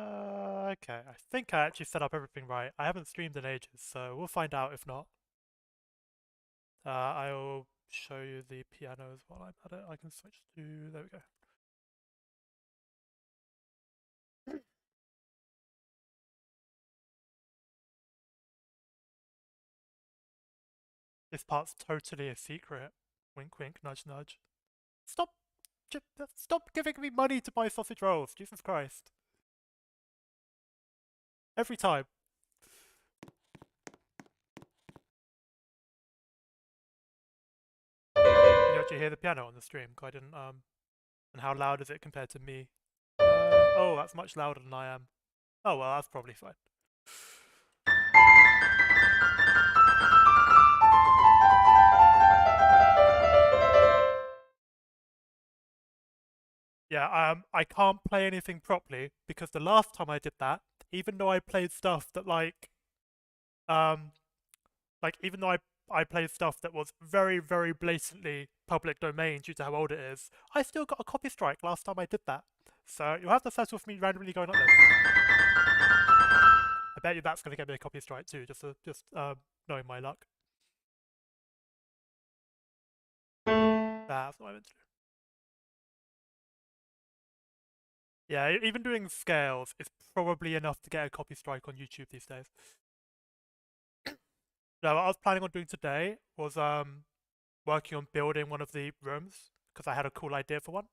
Okay, I think I actually set up everything right. I haven't streamed in ages, so we'll find out if not. I'll show you the pianos while I'm at it. I can switch to... there we go. This part's totally a secret. Wink wink, nudge nudge. Stop! Stop giving me money to buy sausage rolls, Jesus Christ. Every time. Can you actually hear the piano on the stream? I didn't, and how loud is it compared to me? Oh, that's much louder than I am. Oh well, that's probably fine. Yeah, I can't play anything properly because the last time I did that, even though I played stuff that um, even though I played stuff that was very, very blatantly public domain due to how old it is, I still got a copy strike last time I did that. So you'll have to settle with me randomly going like this. I bet you that's going to get me a copy strike too, just knowing my luck. That's what I meant to do. Yeah, even doing scales is probably enough to get a copy strike on YouTube these days. No, what I was planning on doing today was working on building one of the rooms because I had a cool idea for one.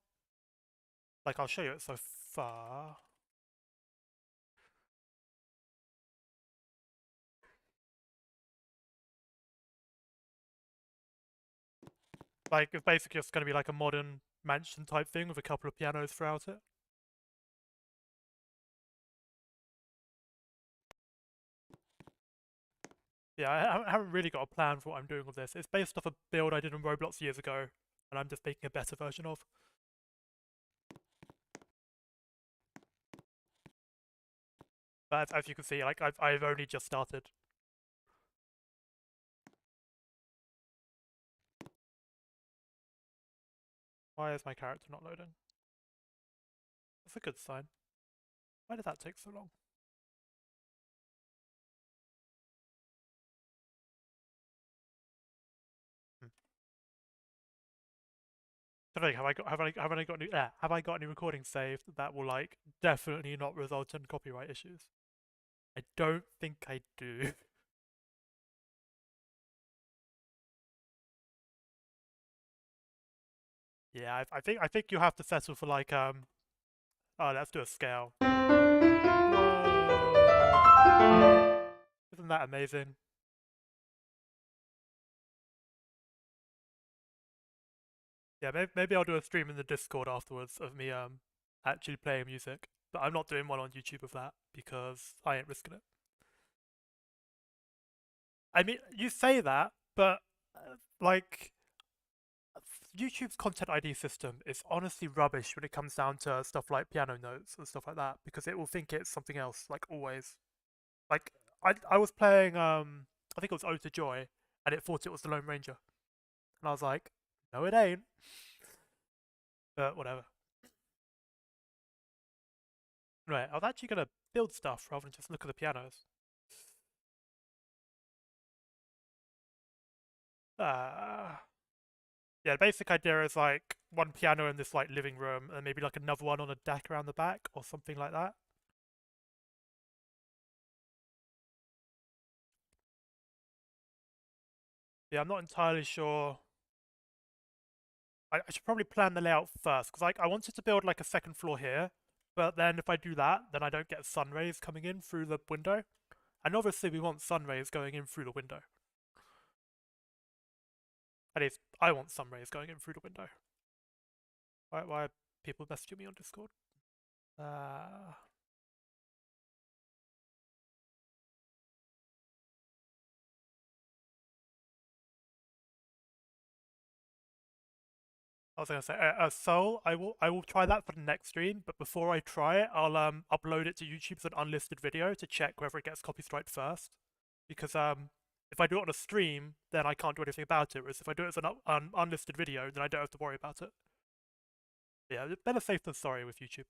Like I'll show you it so far. Like it's basically just going to be like a modern mansion type thing with a couple of pianos throughout it. Yeah, I haven't really got a plan for what I'm doing with this. It's based off a build I did in Roblox years ago, and I'm just making a better version of. But as you can see, like I've only just started. Why is my character not loading? That's a good sign. Why did that take so long? I think have I got any recordings saved that will like definitely not result in copyright issues? I don't think I do. Yeah, I think you have to settle for like oh, let's do a scale. Whoa. Isn't that amazing? Yeah, maybe I'll do a stream in the Discord afterwards of me actually playing music. But I'm not doing one on YouTube of that because I ain't risking it. I mean, you say that, but like YouTube's content ID system is honestly rubbish when it comes down to stuff like piano notes and stuff like that because it will think it's something else, like always. Like I was playing I think it was Ode to Joy and it thought it was the Lone Ranger. And I was like, no it ain't. But whatever. Right, I was actually gonna build stuff rather than just look at the pianos. Yeah, the basic idea is like one piano in this like living room and maybe like another one on a deck around the back or something like that. Yeah, I'm not entirely sure. I should probably plan the layout first because I wanted to build like a second floor here, but then if I do that, then I don't get sun rays coming in through the window. And obviously we want sun rays going in through the window. At least I want sun rays going in through the window. Why are people messaging me on Discord? Uh, I was gonna say, Soul, I will try that for the next stream, but before I try it, I'll upload it to YouTube as an unlisted video to check whether it gets copy striked first. Because if I do it on a stream, then I can't do anything about it. Whereas if I do it as an unlisted video, then I don't have to worry about it. But yeah, better safe than sorry with YouTube.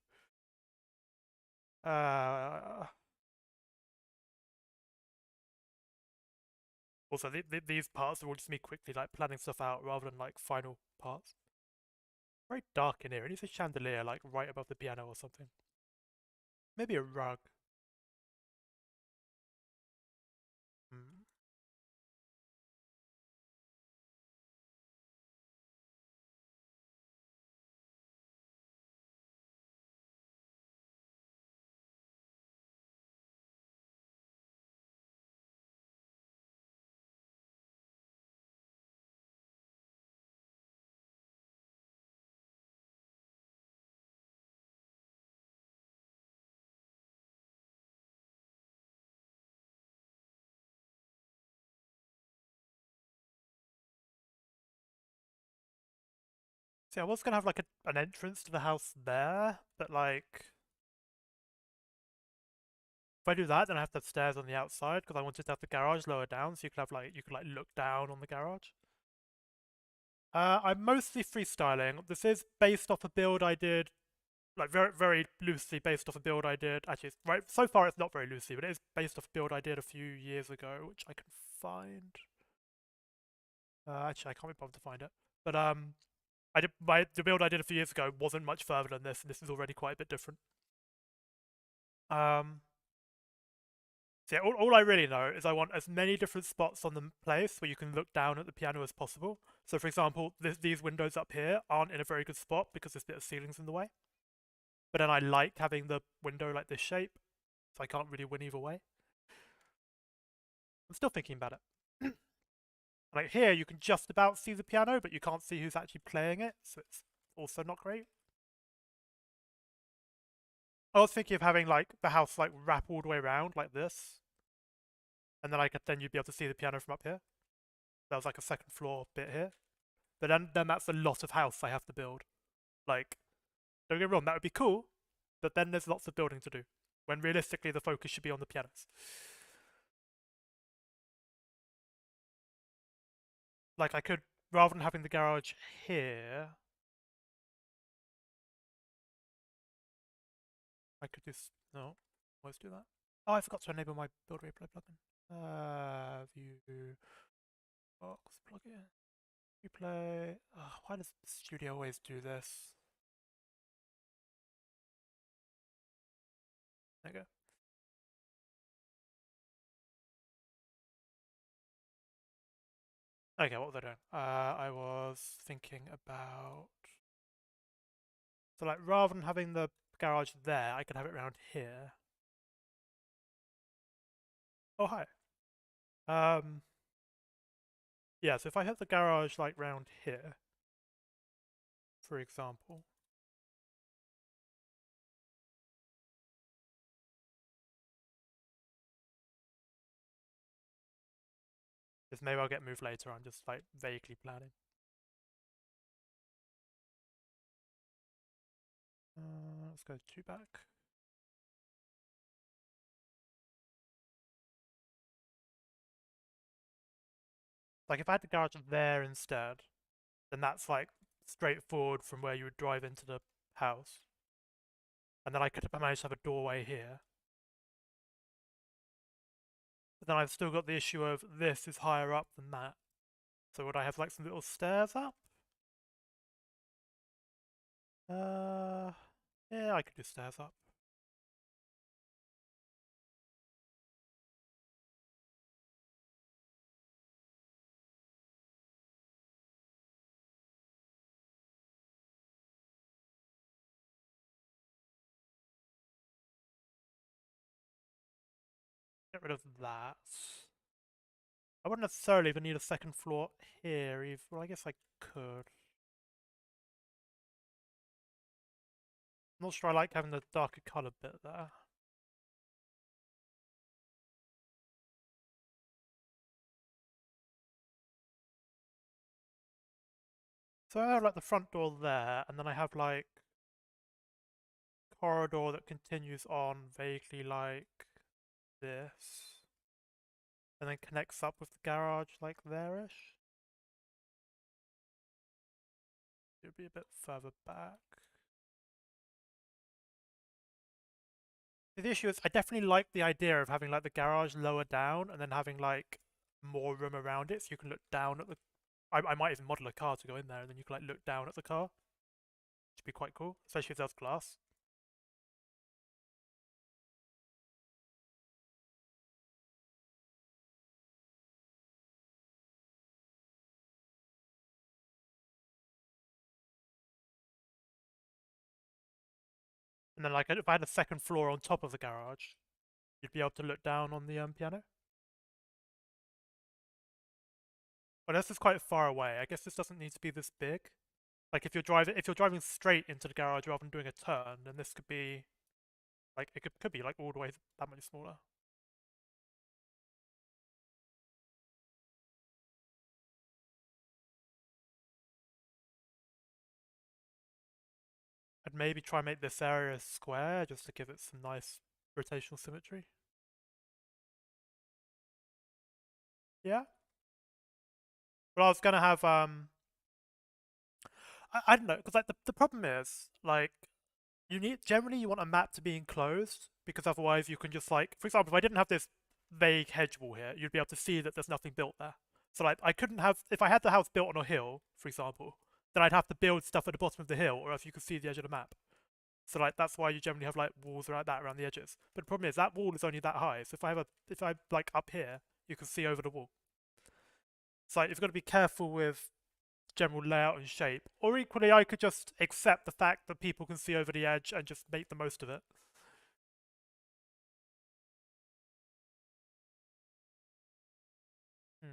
Also, these parts are all just me quickly like planning stuff out rather than like final parts. Very dark in here. It needs a chandelier like right above the piano or something. Maybe a rug. Hmm. See, I was gonna have like an entrance to the house there, but like if I do that, then I have to have stairs on the outside because I wanted to have the garage lower down, so you could like look down on the garage. I'm mostly freestyling. This is based off a build I did, like very loosely based off a build I did. Actually, right so far it's not very loosely, but it is based off a build I did a few years ago, which I can find. Actually, I can't be bothered to find it. But the build I did a few years ago wasn't much further than this, and this is already quite a bit different. Um, So yeah, all I really know is I want as many different spots on the place where you can look down at the piano as possible. So for example, these windows up here aren't in a very good spot because this bit of ceiling's in the way. But then I like having the window like this shape, so I can't really win either way. I'm still thinking about it. Like here, you can just about see the piano, but you can't see who's actually playing it, so it's also not great. I was thinking of having like the house like wrap all the way around like this, and then you'd be able to see the piano from up here. There was like a second floor bit here. But then that's a lot of house I have to build. Like, don't get me wrong, that would be cool, but then there's lots of building to do. When realistically the focus should be on the pianos. Like I could, rather than having the garage here, I could just no, always do that. Oh, I forgot to enable my build replay plugin. View box plugin. Replay. Oh, why does Studio always do this? There you go. Okay, what was I doing? I was thinking about so like rather than having the garage there, I could have it around here. Oh hi. Um yeah, so if I have the garage like round here, for example. This maybe I'll get moved later, I'm just like vaguely planning. Let's go 2 back. Like if I had the garage there instead, then that's like straightforward from where you would drive into the house. And then I could have managed to have a doorway here. But then I've still got the issue of this is higher up than that. So would I have like some little stairs up? Uh, yeah, I could do stairs up. Get rid of that. I wouldn't necessarily even need a second floor here. Well, I guess I could. I'm not sure I like having the darker colour bit there. So I have like the front door there, and then I have like corridor that continues on vaguely like this, and then connects up with the garage like there-ish. It would be a bit further back. The issue is I definitely like the idea of having like the garage lower down and then having like more room around it so you can look down at the. I might even model a car to go in there and then you can like look down at the car. Which would be quite cool, especially if there's glass. And then like if I had a second floor on top of the garage, you'd be able to look down on the piano. But this is quite far away. I guess this doesn't need to be this big. Like if you're driving straight into the garage rather than doing a turn, then this could be like it could be like all the way that much smaller. I'd maybe try and make this area square just to give it some nice rotational symmetry. Yeah. But I was gonna have I don't know because like the problem is like you need generally you want a map to be enclosed because otherwise you can just like for example if I didn't have this vague hedge wall here you'd be able to see that there's nothing built there. So like I couldn't have if I had the house built on a hill for example then I'd have to build stuff at the bottom of the hill or else you could see the edge of the map. So like that's why you generally have like walls like that around the edges. But the problem is that wall is only that high. So if I like up here you can see over the wall. So like, you've got to be careful with general layout and shape. Or equally, I could just accept the fact that people can see over the edge and just make the most of it. Hmm.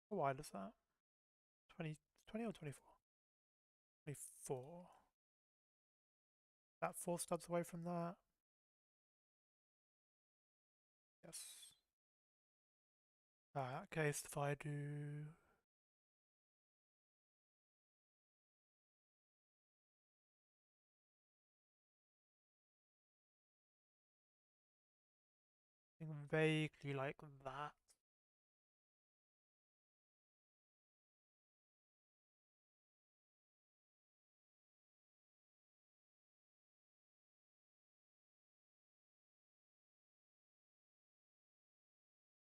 How wide is that? 20, 20 or 24? 24. That 4 studs away from that? Yes. In that case, if I do something vaguely like that.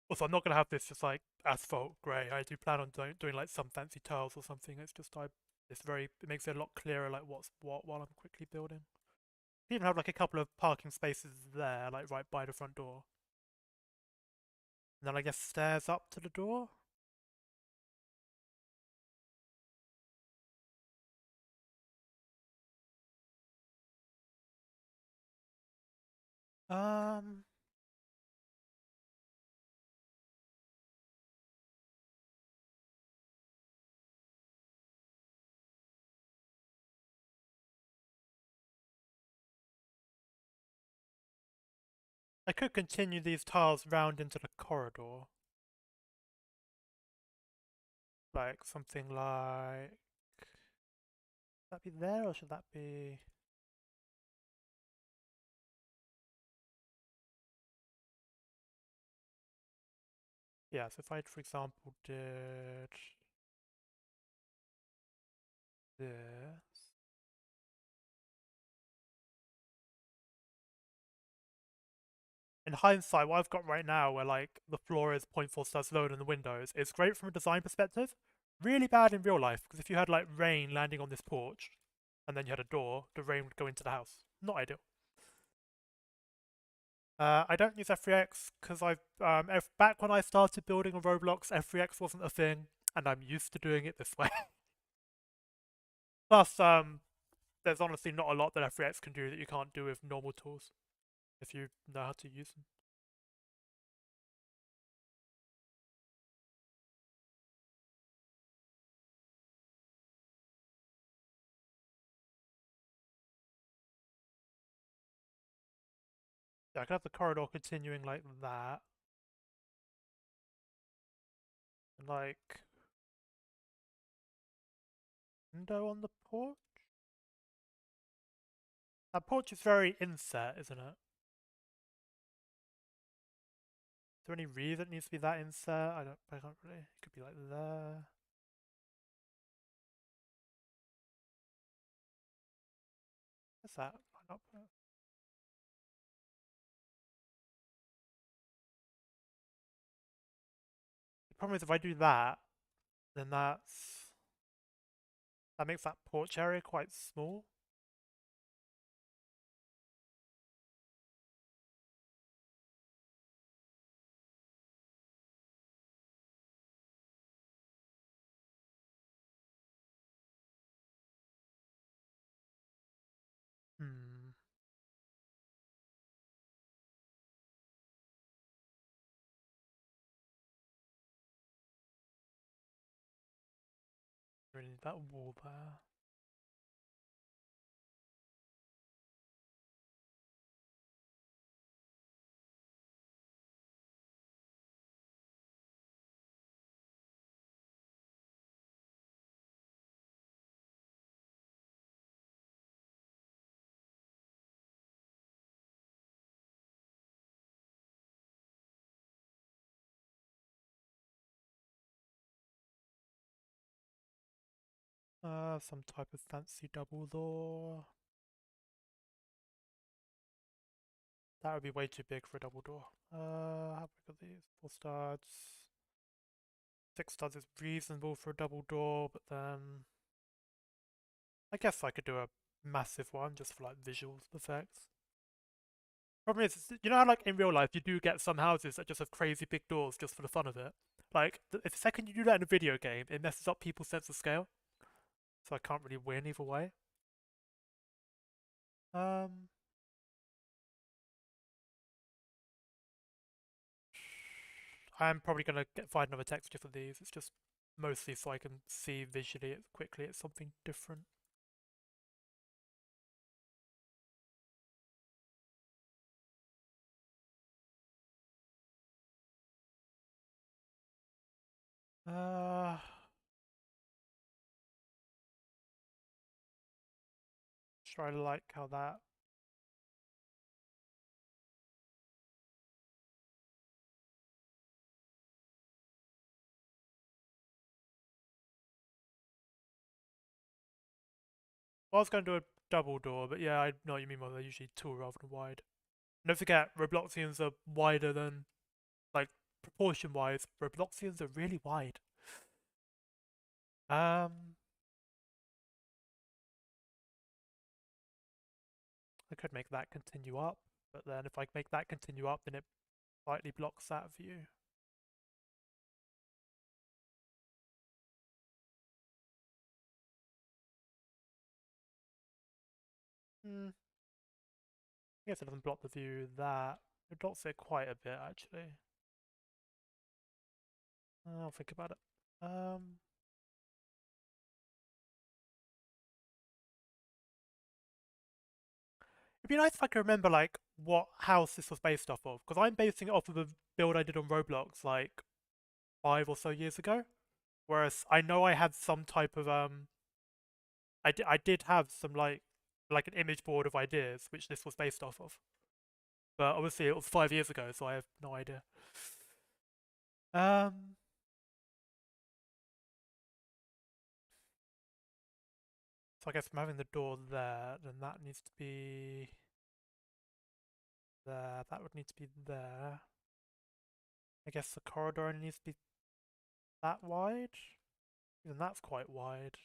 Also, I'm not gonna have this just like asphalt grey. I do plan on doing like some fancy tiles or something. It's just it makes it a lot clearer like what's what while I'm quickly building. You even have like a couple of parking spaces there, like right by the front door. And then I guess stairs up to the door. Um, I could continue these tiles round into the corridor. Like something like. Should that be there or should that be. Yeah, so if I, for example, did this. In hindsight, what I've got right now, where like the floor is 0.4 studs lower than the windows, is great from a design perspective. Really bad in real life because if you had like rain landing on this porch, and then you had a door, the rain would go into the house. Not ideal. I don't use F3X because back when I started building on Roblox, F3X wasn't a thing, and I'm used to doing it this way. Plus, there's honestly not a lot that F3X can do that you can't do with normal tools if you know how to use them. Yeah, I could have the corridor continuing like that, and like window on the porch. That porch is very inset, isn't it? Is there any reason it needs to be that inset? I can't really. It could be like there. What's that? Line up there. The problem is if I do that, then that makes that porch area quite small. Hmm. Really need that wall there. Some type of fancy double door. That would be way too big for a double door. How big are these? 4 studs. 6 studs is reasonable for a double door, but then I guess I could do a massive one just for like visual effects. Problem is, you know how like in real life you do get some houses that just have crazy big doors just for the fun of it? Like, if the second you do that in a video game, it messes up people's sense of scale. So I can't really win either way. Um, I'm probably gonna find another texture for these. It's just mostly so I can see visually it quickly it's something different. Uh, Try to like how that. Well, I was gonna do a double door, but yeah, I know what you mean. Well, they're usually tall rather than wide. And don't forget, Robloxians are wider than, like, proportion-wise. Robloxians are really wide. Um, I could make that continue up, but then if I make that continue up, then it slightly blocks that view. Hmm. I guess it doesn't block the view that. It blocks it quite a bit, actually. I'll think about it. It'd be nice if I could remember, like, what house this was based off of, because I'm basing it off of a build I did on Roblox, like, 5 or so years ago. Whereas I know I had some type of, I did have some, like an image board of ideas, which this was based off of. But obviously it was 5 years ago, so I have no idea. Um, so I guess from having the door there, then that needs to be there. That would need to be there. I guess the corridor only needs to be that wide. Even that's quite wide.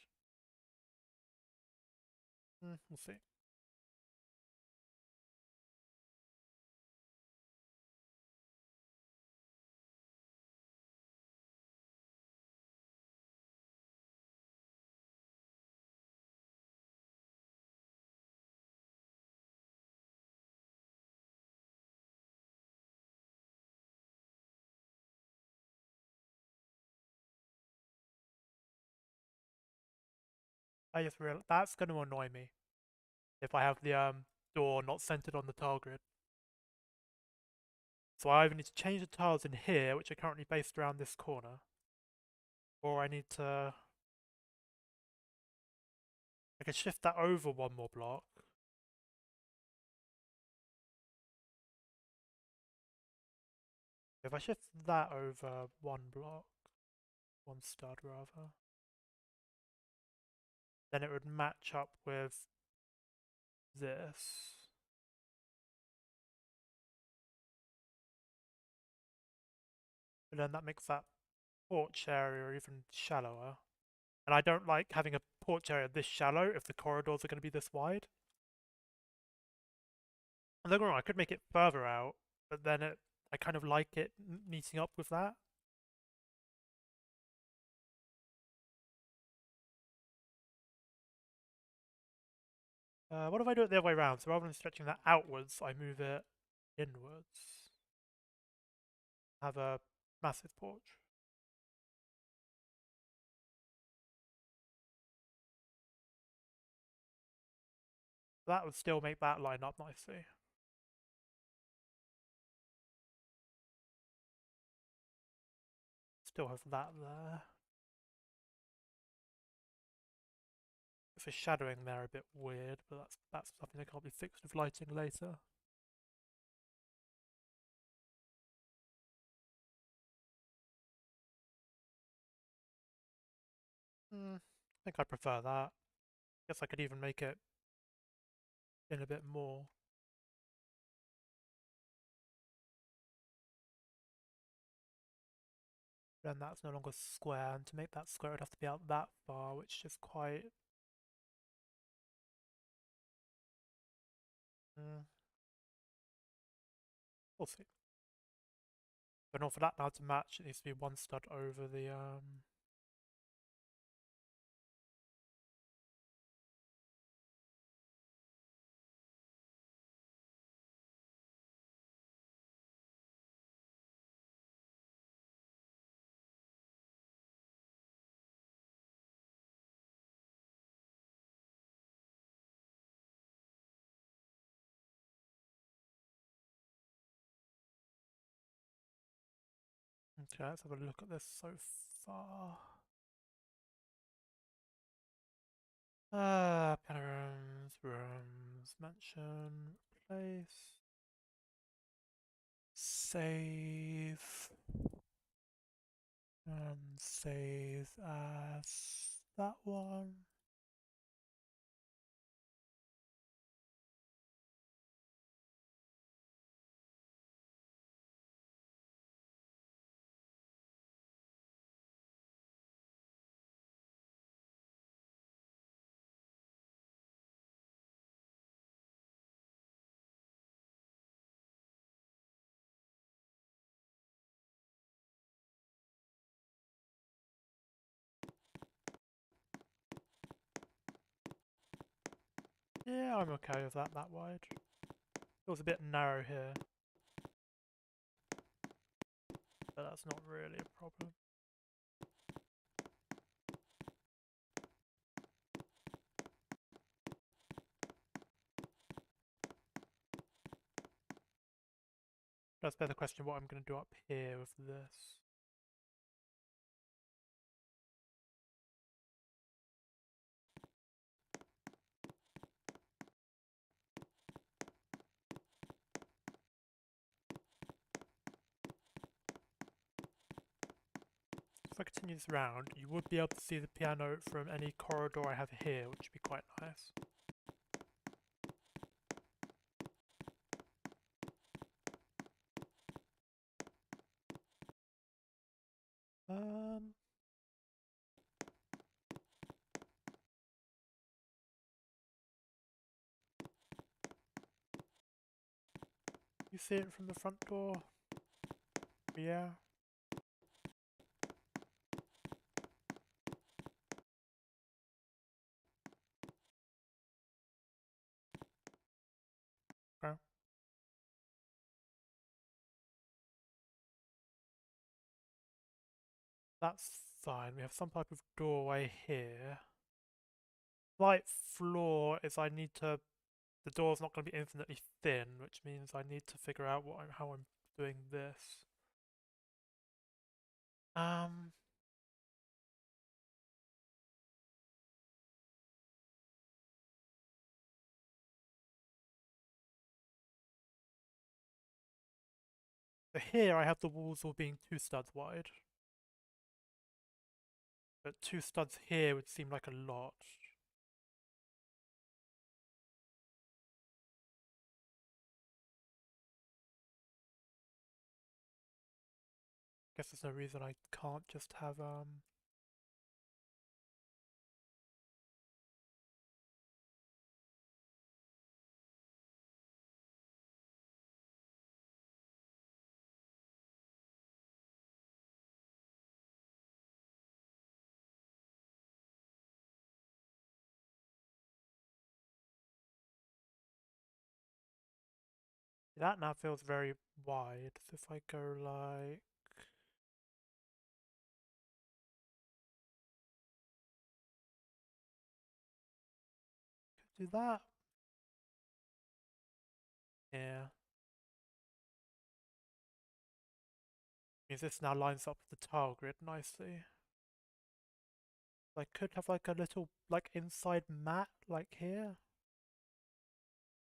We'll see. I just realized that's going to annoy me if I have the door not centered on the tile grid. So I either need to change the tiles in here, which are currently based around this corner, or I need to. I can shift that over one more block. If I shift that over one block, one stud rather, then it would match up with this. But then that makes that porch area even shallower. And I don't like having a porch area this shallow if the corridors are going to be this wide. And don't get me wrong, I could make it further out, but then I kind of like it meeting up with that. What if I do it the other way around? So rather than stretching that outwards, I move it inwards. Have a massive porch. That would still make that line up nicely. Still have that there. The shadowing there a bit weird, but that's something that can't be fixed with lighting later. I think I prefer that. Guess I could even make it in a bit more. Then that's no longer square, and to make that square it would have to be out that far, which is quite... we'll see. But not for that now to match, it needs to be one stud over the Okay, let's have a look at this so far. Piano rooms, mansion, place, save, and save as that one. Yeah, I'm okay with that wide. Feels a bit narrow here, but that's not really a problem. That's better question what I'm going to do up here with this. If I continue this round, you would be able to see the piano from any corridor I have here, which would be quite nice. You see it from the front door? Yeah. Okay. That's fine. We have some type of doorway here. Slight flaw is I need to... The door's not going to be infinitely thin, which means I need to figure out how I'm doing this. So here I have the walls all being 2 studs wide. But 2 studs here would seem like a lot. Guess there's no reason I can't just have that now feels very wide. So if I go like do that. Yeah. Means this now lines up with the tile grid nicely. I could have like a little like inside mat like here.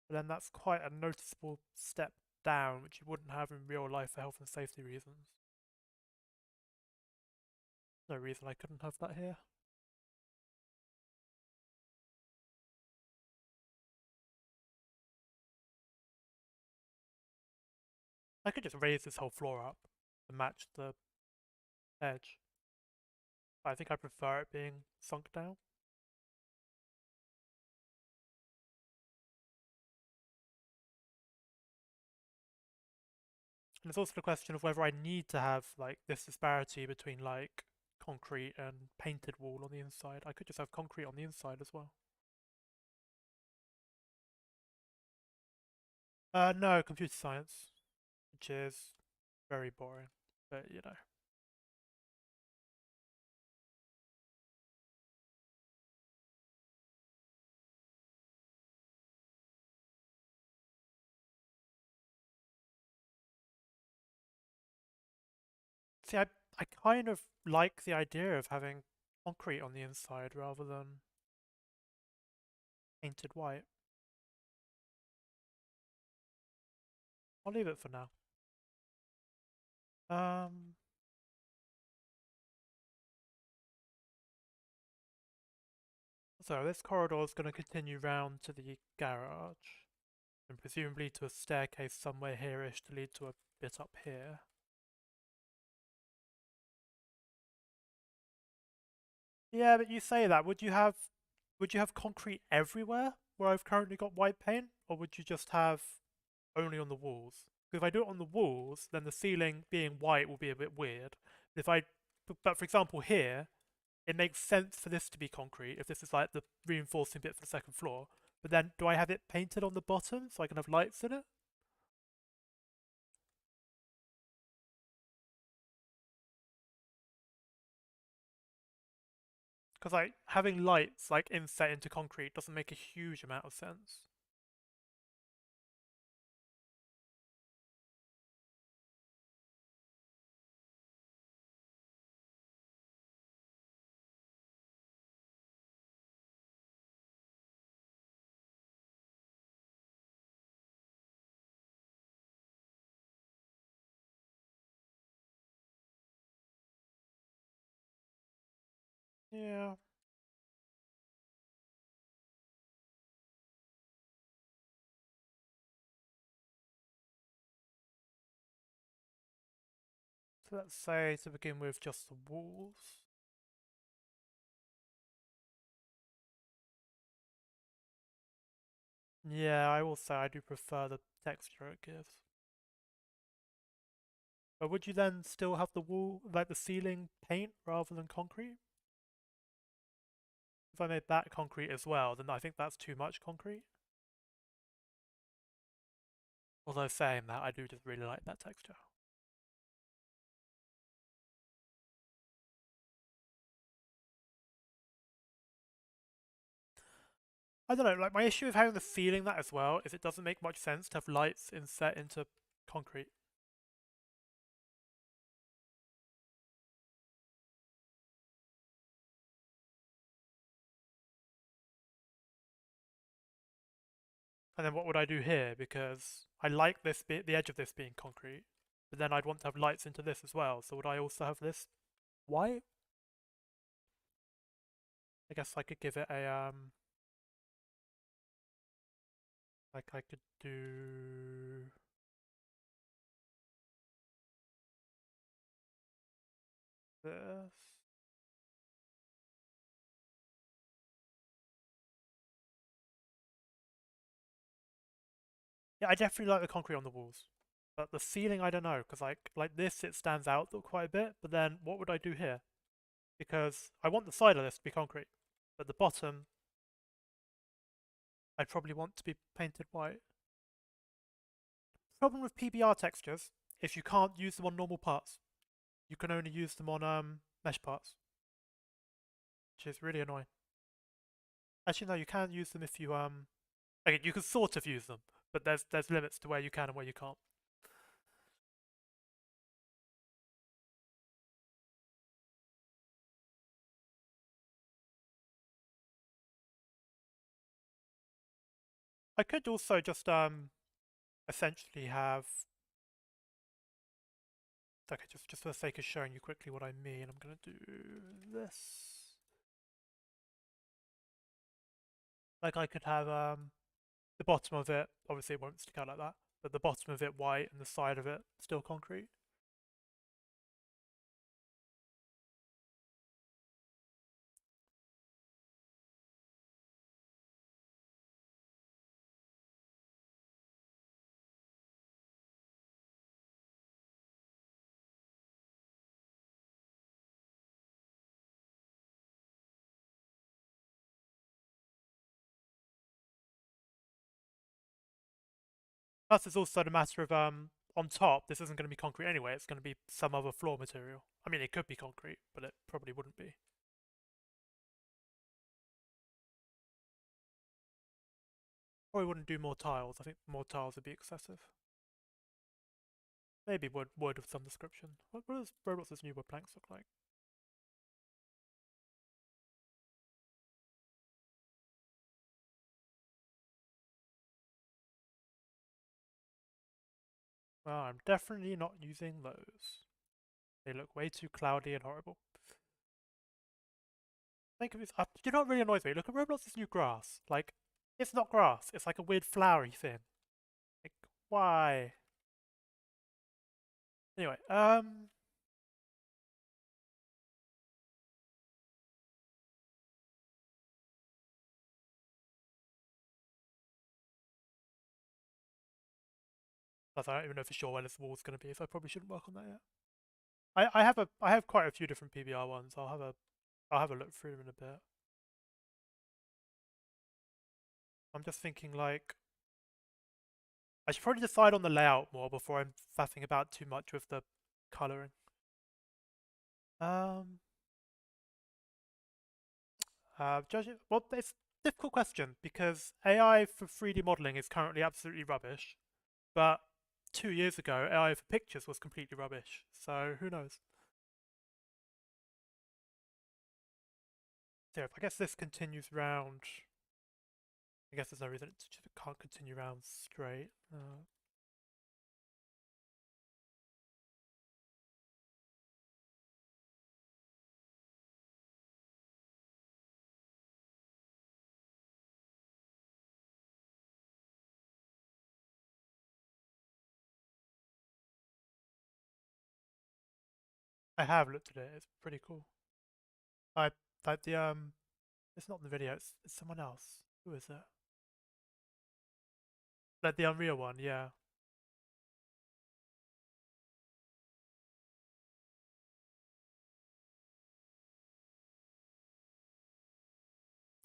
But then that's quite a noticeable step down, which you wouldn't have in real life for health and safety reasons. No reason I couldn't have that here. I could just raise this whole floor up to match the edge. But I think I prefer it being sunk down. And there's also the question of whether I need to have like this disparity between like concrete and painted wall on the inside. I could just have concrete on the inside as well. No, computer science, which is very boring, but you know. See, I kind of like the idea of having concrete on the inside rather than painted white. I'll leave it for now. Um, so this corridor is going to continue round to the garage, and presumably to a staircase somewhere here-ish to lead to a bit up here. Yeah, but you say that. Would you have concrete everywhere where I've currently got white paint? Or would you just have only on the walls? Because if I do it on the walls, then the ceiling being white will be a bit weird. If I, but for example here, it makes sense for this to be concrete if this is like the reinforcing bit for the second floor. But then do I have it painted on the bottom so I can have lights in it? Because like having lights like inset into concrete doesn't make a huge amount of sense. Yeah. So let's say to begin with just the walls. Yeah, I will say I do prefer the texture it gives. But would you then still have the wall, like the ceiling paint rather than concrete? If I made that concrete as well, then I think that's too much concrete. Although saying that, I do just really like that texture. I don't know, like my issue with having the ceiling that as well is it doesn't make much sense to have lights inset into concrete. And then what would I do here? Because I like this bit, the edge of this being concrete, but then I'd want to have lights into this as well. So would I also have this white? I guess I could give it a like I could do this. Yeah, I definitely like the concrete on the walls. But the ceiling, I don't know, because like this, it stands out quite a bit. But then, what would I do here? Because I want the side of this to be concrete, but the bottom, I'd probably want to be painted white. Problem with PBR textures is you can't use them on normal parts. You can only use them on mesh parts, which is really annoying. Actually, no, you can use them if you okay, you can sort of use them, but there's limits to where you can and where you can't. I could also just essentially have, okay, just for the sake of showing you quickly what I mean, I'm gonna do this. Like I could have the bottom of it, obviously it won't stick out like that, but the bottom of it white and the side of it still concrete. Plus, it's also the matter of on top, this isn't going to be concrete anyway. It's going to be some other floor material. I mean, it could be concrete, but it probably wouldn't be. Probably wouldn't do more tiles. I think more tiles would be excessive. Maybe wood of some description. What does Roblox's new wood planks look like? Well, I'm definitely not using those. They look way too cloudy and horrible. Think of it. You know what really annoys me? Look at Roblox's new grass. Like, it's not grass. It's like a weird flowery thing. Like, why? Anyway, plus I don't even know for sure where this wall's going to be, so I probably shouldn't work on that yet. I have quite a few different PBR ones. I'll have a look through them in a bit. I'm just thinking like I should probably decide on the layout more before I'm faffing about too much with the colouring. Um, judging, well, it's a difficult question because AI for 3D modeling is currently absolutely rubbish, but 2 years ago AI for pictures was completely rubbish. So who knows? So I guess this continues round. I guess there's no reason it can't continue round straight. I have looked at it. It's pretty cool. I like the It's not in the video. It's someone else. Who is it? Like the Unreal one. Yeah.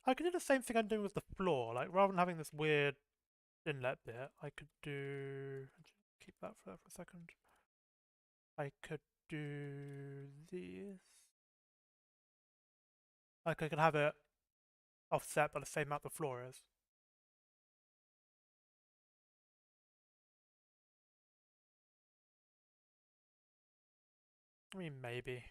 I could do the same thing I'm doing with the floor. Like rather than having this weird inlet bit, I could do. Keep that for a second. I could do this. Like I could have it offset by the same amount the floor is. I mean, maybe.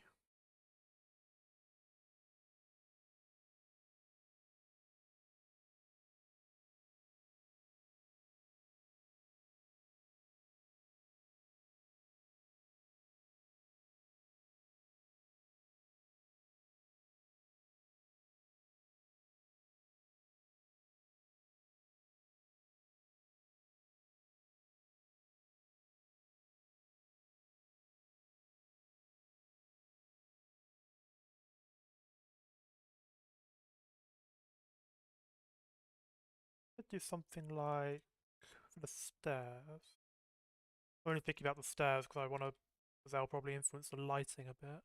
do something like for the stairs. I'm only thinking about the stairs because because they'll probably influence the lighting a bit.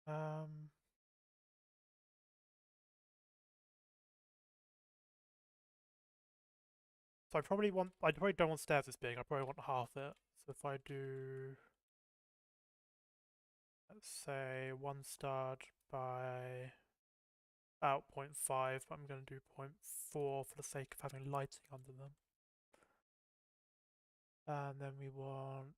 Um, so I probably don't want stairs this big. I probably want half it. So if I do, let's say 1 stud by about 0.5, but I'm going to do 0.4 for the sake of having lighting under them. And then we want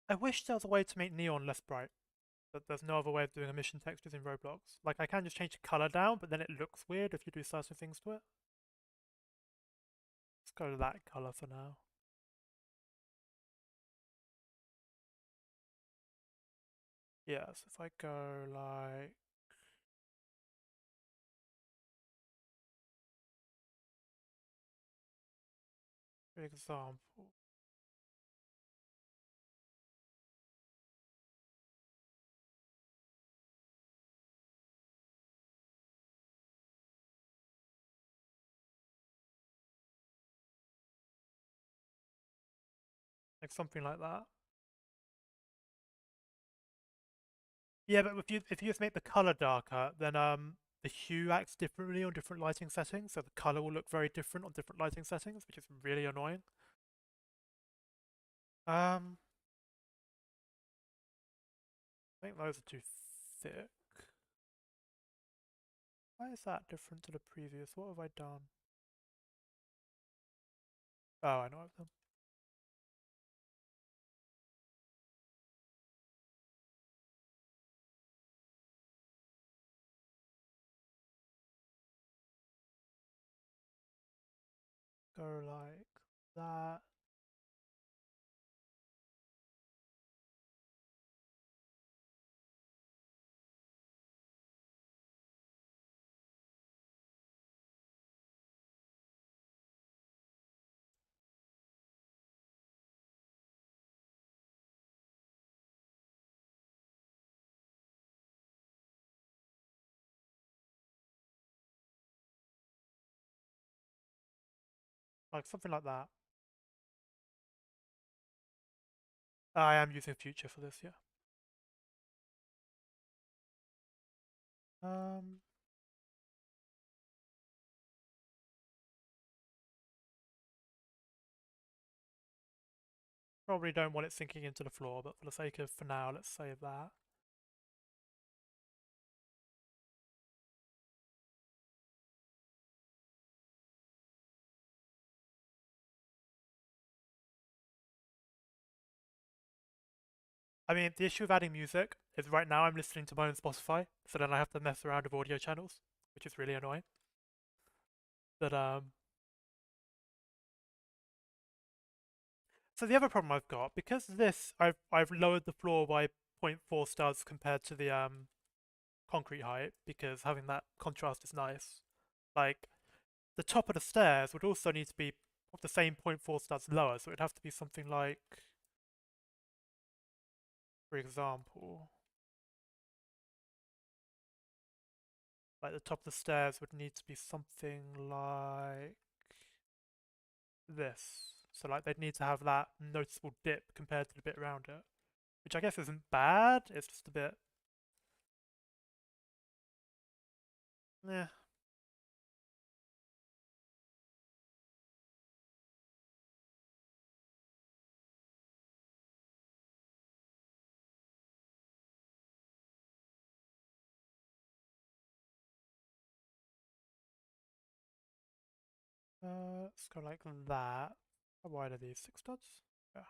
I wish there was a way to make neon less bright, but there's no other way of doing emission textures in Roblox. Like, I can just change the color down, but then it looks weird if you do certain things to it. Let's go to that color for now. Yeah, so if I go like... For example, like something like that. Yeah, but if you just make the color darker, then the hue acts differently on different lighting settings, so the color will look very different on different lighting settings, which is really annoying. I think those are too thick. Why is that different to the previous? What have I done? Oh, I know what I've done. Go like that. Like something like that. I am using Future for this, yeah. Um, Probably don't want it sinking into the floor, but for the sake of for now, let's save that. I mean, the issue with adding music is right now I'm listening to my own Spotify, so then I have to mess around with audio channels, which is really annoying. But so the other problem I've got, because this I've lowered the floor by 0.4 studs compared to the concrete height, because having that contrast is nice. Like the top of the stairs would also need to be of the same 0.4 studs lower, so it'd have to be something like, for example, like the top of the stairs would need to be something like this. So like they'd need to have that noticeable dip compared to the bit around it, which I guess isn't bad. It's just a bit, yeah. Let's go like that. How wide are these? 6 studs? Yeah.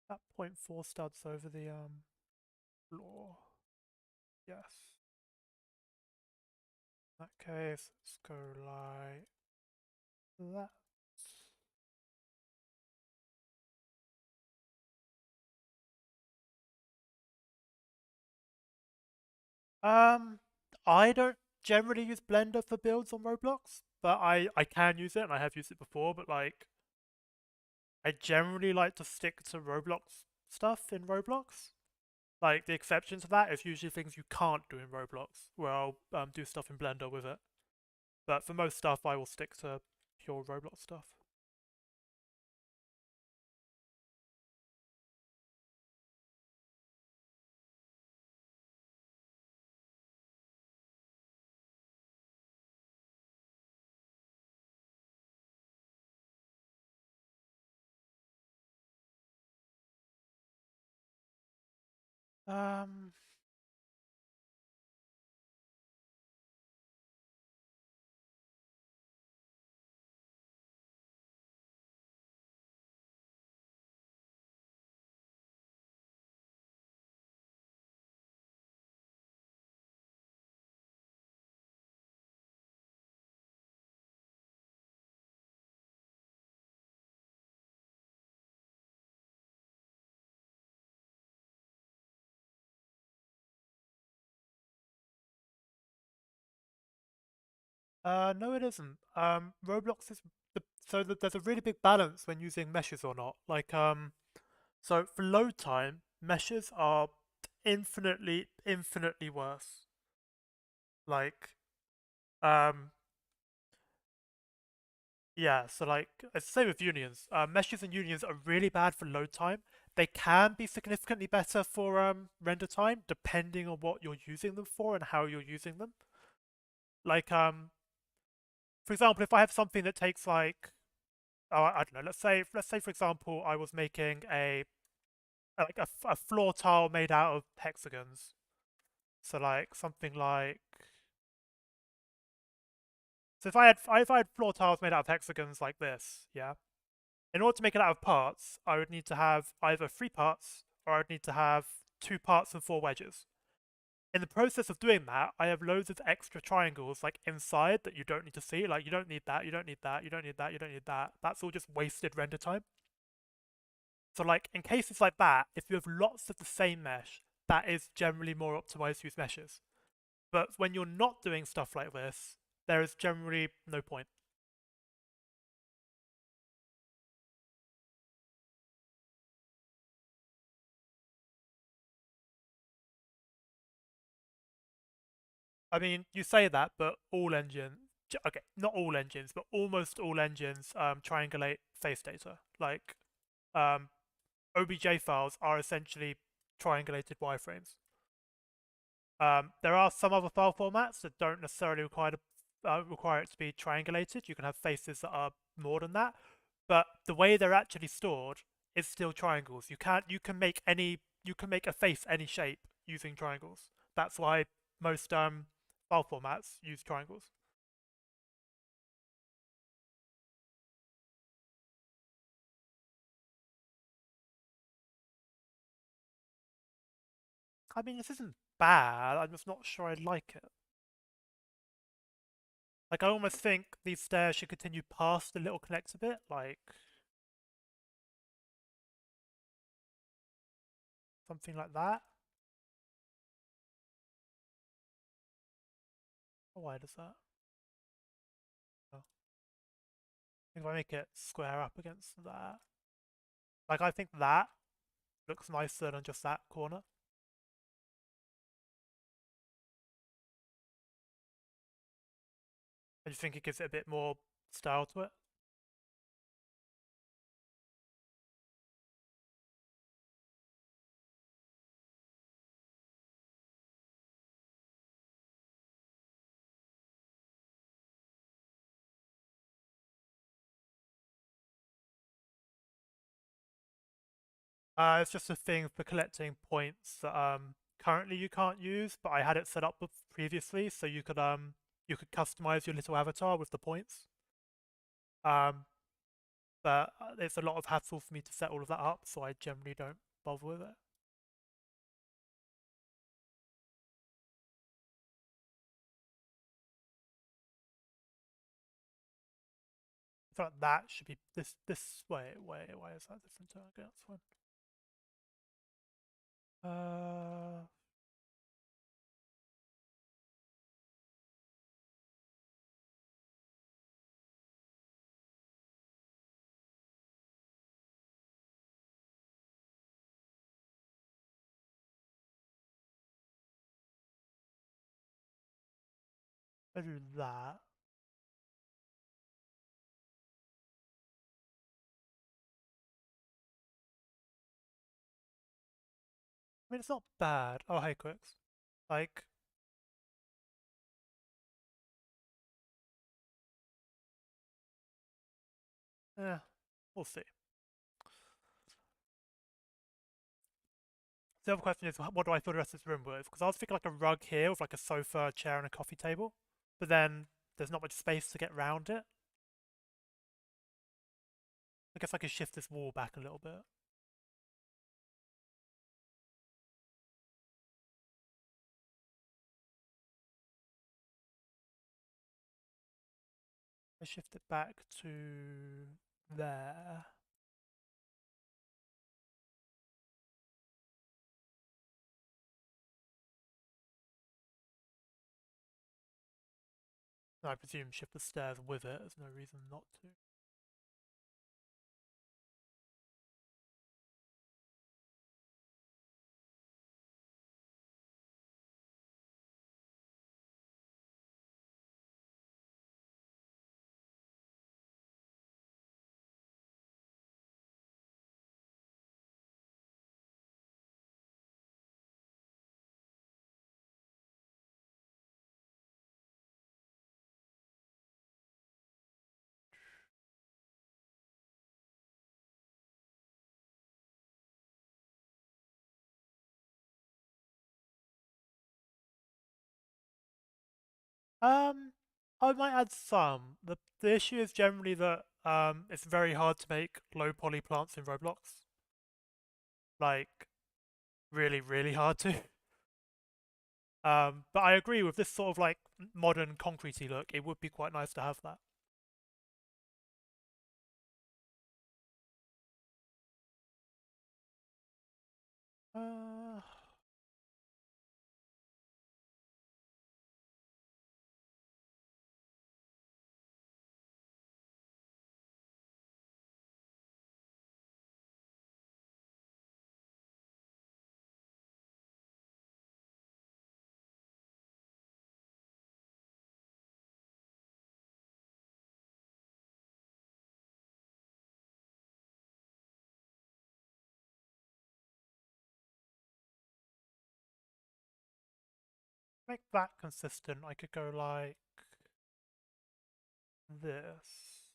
That 0.4 studs over the floor. Yes. In that case, let's go like that. I don't generally use Blender for builds on Roblox, but I can use it and I have used it before. But like, I generally like to stick to Roblox stuff in Roblox. Like the exception to that is usually things you can't do in Roblox, where I'll do stuff in Blender with it. But for most stuff, I will stick to pure Roblox stuff. Um, no, it isn't. Roblox is so that there's a really big balance when using meshes or not. Like, so for load time, meshes are infinitely worse. Like, um, yeah. So like, it's the same with unions. Meshes and unions are really bad for load time. They can be significantly better for render time, depending on what you're using them for and how you're using them. Like, for example, if I have something that takes like, oh, I don't know, let's say for example, I was making a floor tile made out of hexagons. So like something like, so if I had floor tiles made out of hexagons like this, yeah. In order to make it out of parts, I would need to have either 3 parts or I would need to have 2 parts and 4 wedges. In the process of doing that, I have loads of extra triangles like inside that you don't need to see. Like you don't need that, you don't need that, you don't need that, you don't need that. That's all just wasted render time. So like in cases like that, if you have lots of the same mesh, that is generally more optimized to use meshes. But when you're not doing stuff like this, there is generally no point. I mean, you say that, but all engines, okay, not all engines, but almost all engines triangulate face data. Like um, OBJ files are essentially triangulated wireframes. There are some other file formats that don't necessarily require it to be triangulated. You can have faces that are more than that, but the way they're actually stored is still triangles. You can make a face any shape using triangles. That's why most file formats use triangles. I mean, this isn't bad. I'm just not sure I like it. Like, I almost think these stairs should continue past the little connector bit, like something like that. How wide is that? Oh. If I make it square up against that, like I think that looks nicer than just that corner. I just think it gives it a bit more style to it. It's just a thing for collecting points that currently you can't use, but I had it set up previously, so you could customize your little avatar with the points. Um, but it's a lot of hassle for me to set all of that up, so I generally don't bother with it. I feel like that should be this way. Why is that different? Okay, that's fine. Uh, I do that. I mean, it's not bad. Oh, hey, Quicks. Like, yeah, we'll see. The other question is, what do I fill the rest of this room with? Because I was thinking like a rug here with like a sofa, a chair, and a coffee table. But then there's not much space to get round it. I guess I could shift this wall back a little bit. I shift it back to there. And I presume shift the stairs with it. There's no reason not to. Um, I might add some. The issue is generally that it's very hard to make low poly plants in Roblox. Like, really, really hard to. But I agree with this sort of like modern concretey look. It would be quite nice to have that. Uh, make that consistent. I could go like this.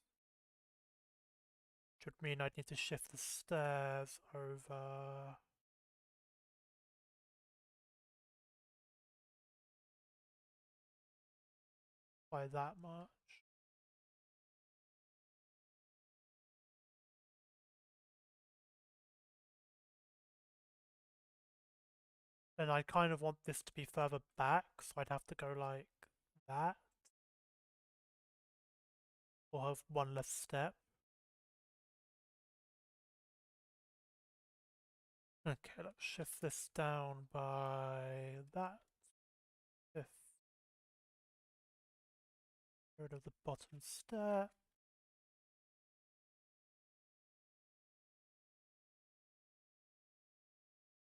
Which would mean I'd need to shift the stairs over by that much. And I kind of want this to be further back, so I'd have to go like that. Or have one less step. Okay, let's shift this down by that. If rid of the bottom step.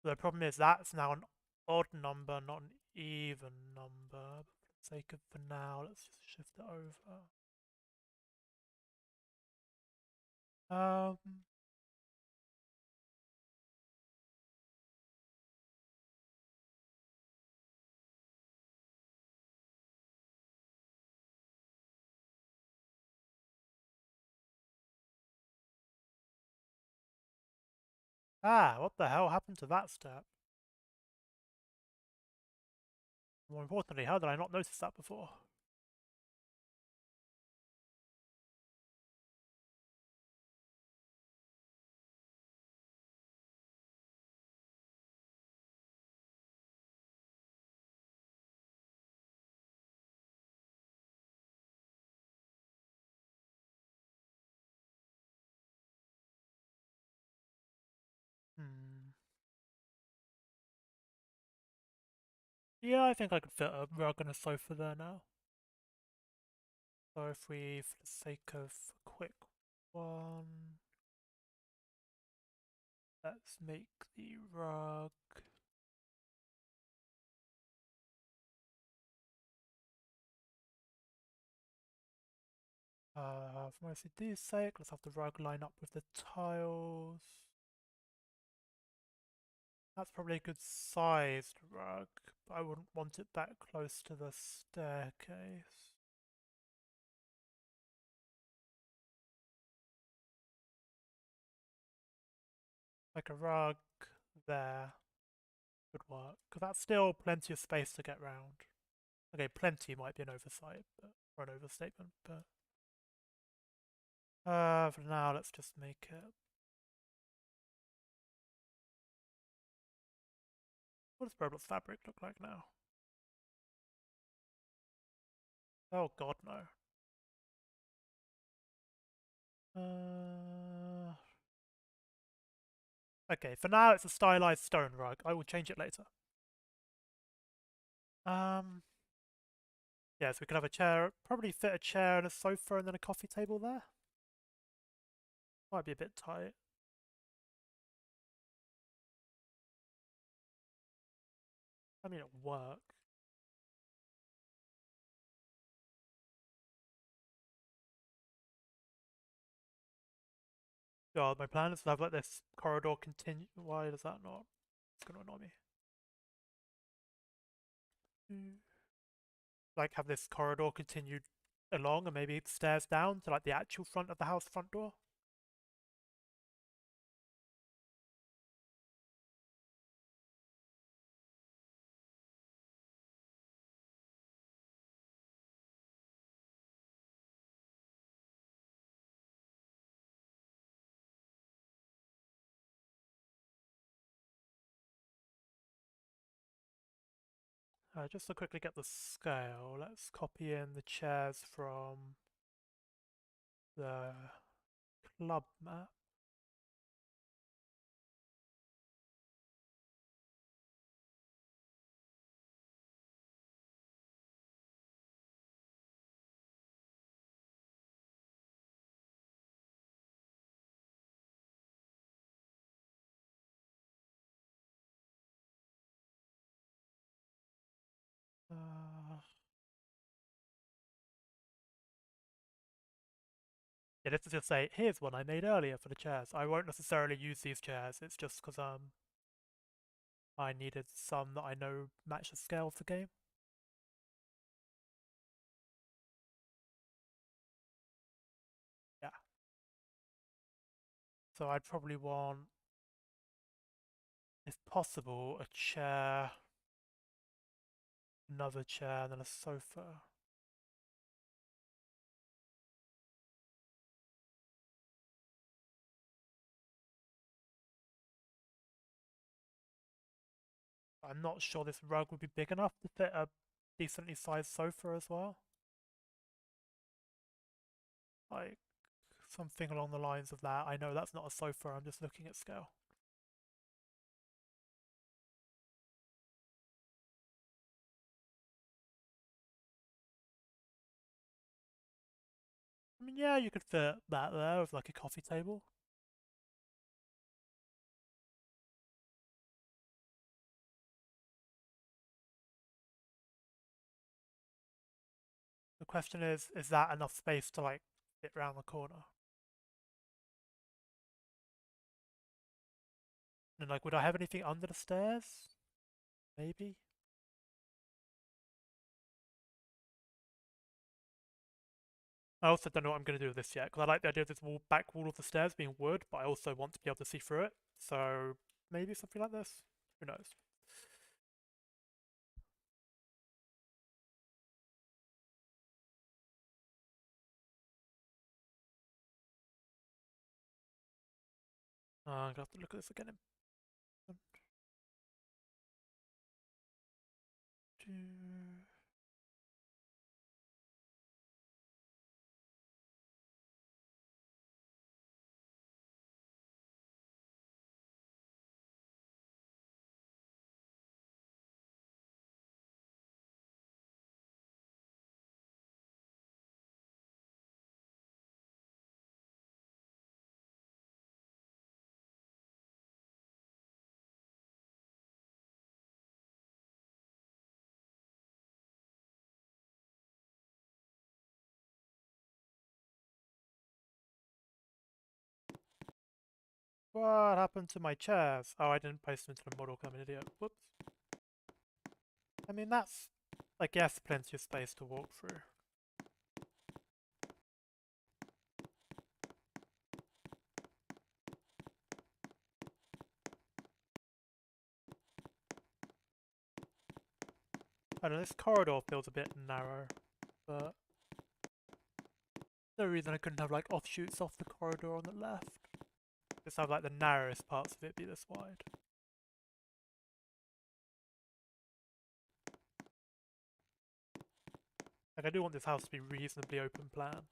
The problem is that's now an odd number, not an even number. But for the sake of for now, let's just shift it over. Um, what the hell happened to that step? More importantly, how did I not notice that before? Hmm. Yeah, I think I could fit a rug and a sofa there now. So if we, for the sake of a quick one, let's make the rug For my OCD's sake, let's have the rug line up with the tiles. That's probably a good sized rug, but I wouldn't want it that close to the staircase. Like a rug there would work, because that's still plenty of space to get round. Okay, plenty might be an oversight, but, or an overstatement, but for now, let's just make it. What does Roblox fabric look like now? Oh god, no. Okay, for now it's a stylized stone rug. I will change it later. Yeah, so we can have a chair, probably fit a chair and a sofa and then a coffee table there. Might be a bit tight. I mean, it'll work. God, my plan is to have like this corridor continue. Why does that not? It's gonna annoy me. Like have this corridor continued along and maybe stairs down to like the actual front of the house front door. Just to quickly get the scale, let's copy in the chairs from the club map. Yeah, this is just say, here's one I made earlier for the chairs. I won't necessarily use these chairs, it's just because I needed some that I know match the scale of the game. Yeah. So I'd probably want, if possible, a chair, another chair, and then a sofa. I'm not sure this rug would be big enough to fit a decently sized sofa as well. Like, something along the lines of that. I know that's not a sofa, I'm just looking at scale. I mean, yeah, you could fit that there with like a coffee table. The question is that enough space to like fit around the corner? And like, would I have anything under the stairs? Maybe. I also don't know what I'm going to do with this yet, because I like the idea of this back wall of the stairs being wood, but I also want to be able to see through it. So maybe something like this. Who knows? I'm gonna have to look at this again. What happened to my chairs? Oh, I didn't place them into the model, 'cause I'm an idiot. Whoops. I mean, that's, I guess, plenty of space to walk through. I don't know, this corridor feels a bit narrow, but no reason I couldn't have like offshoots off the corridor on the left. Just have like the narrowest parts of it be this wide. Like I do want this house to be reasonably open plan.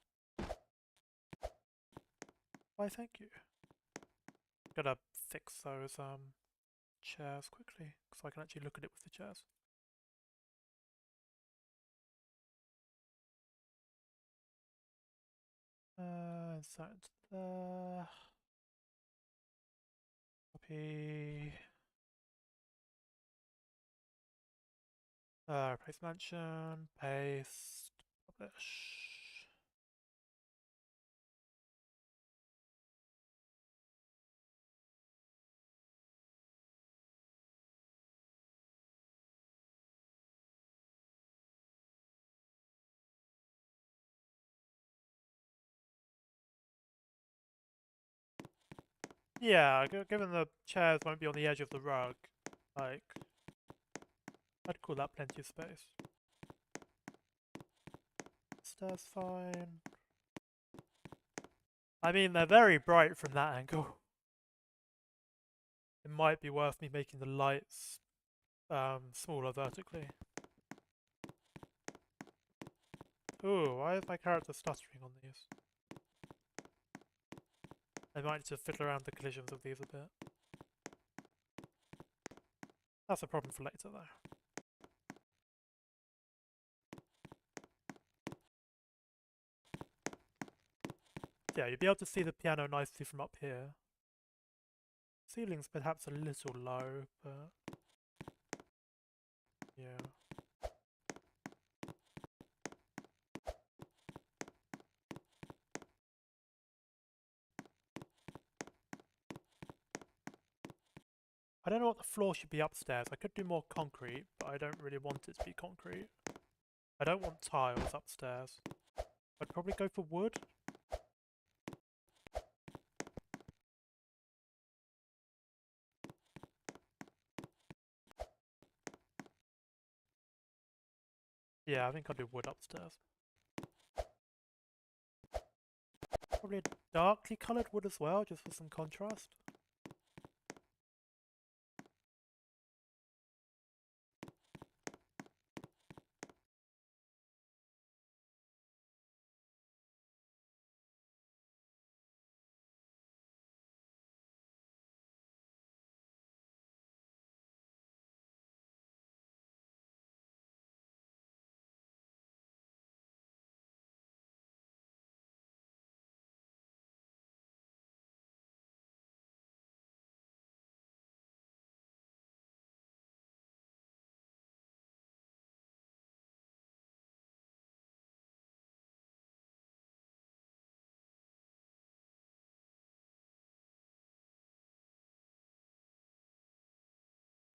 Why thank you. Gotta fix those chairs quickly, so I can actually look at it with the chairs. Insert into there. Copy. Replace mansion, paste, publish. Yeah, given the chairs won't be on the edge of the rug, like, I'd call that plenty of space. Stairs fine. I mean, they're very bright from that angle. It might be worth me making the lights smaller vertically. Ooh, why is my character stuttering on these? I might need to fiddle around the collisions of these a bit. That's a problem for later though. Yeah, you'll be able to see the piano nicely from up here. Ceiling's perhaps a little low, but yeah. I don't know what the floor should be upstairs. I could do more concrete, but I don't really want it to be concrete. I don't want tiles upstairs. I'd probably go for wood. Yeah, I think I'll do wood upstairs. Probably a darkly coloured wood as well, just for some contrast.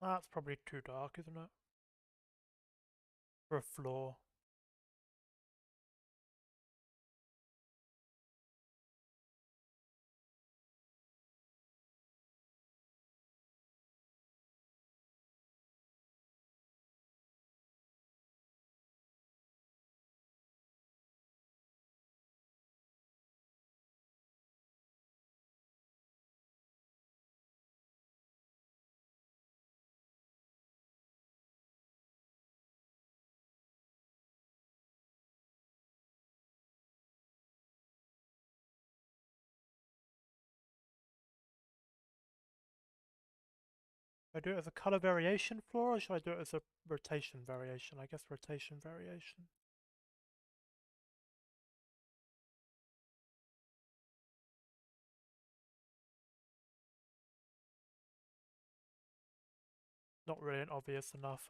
That's probably too dark, isn't it? For a floor. Should I do it as a colour variation floor, or should I do it as a rotation variation? I guess rotation variation. Not really an obvious enough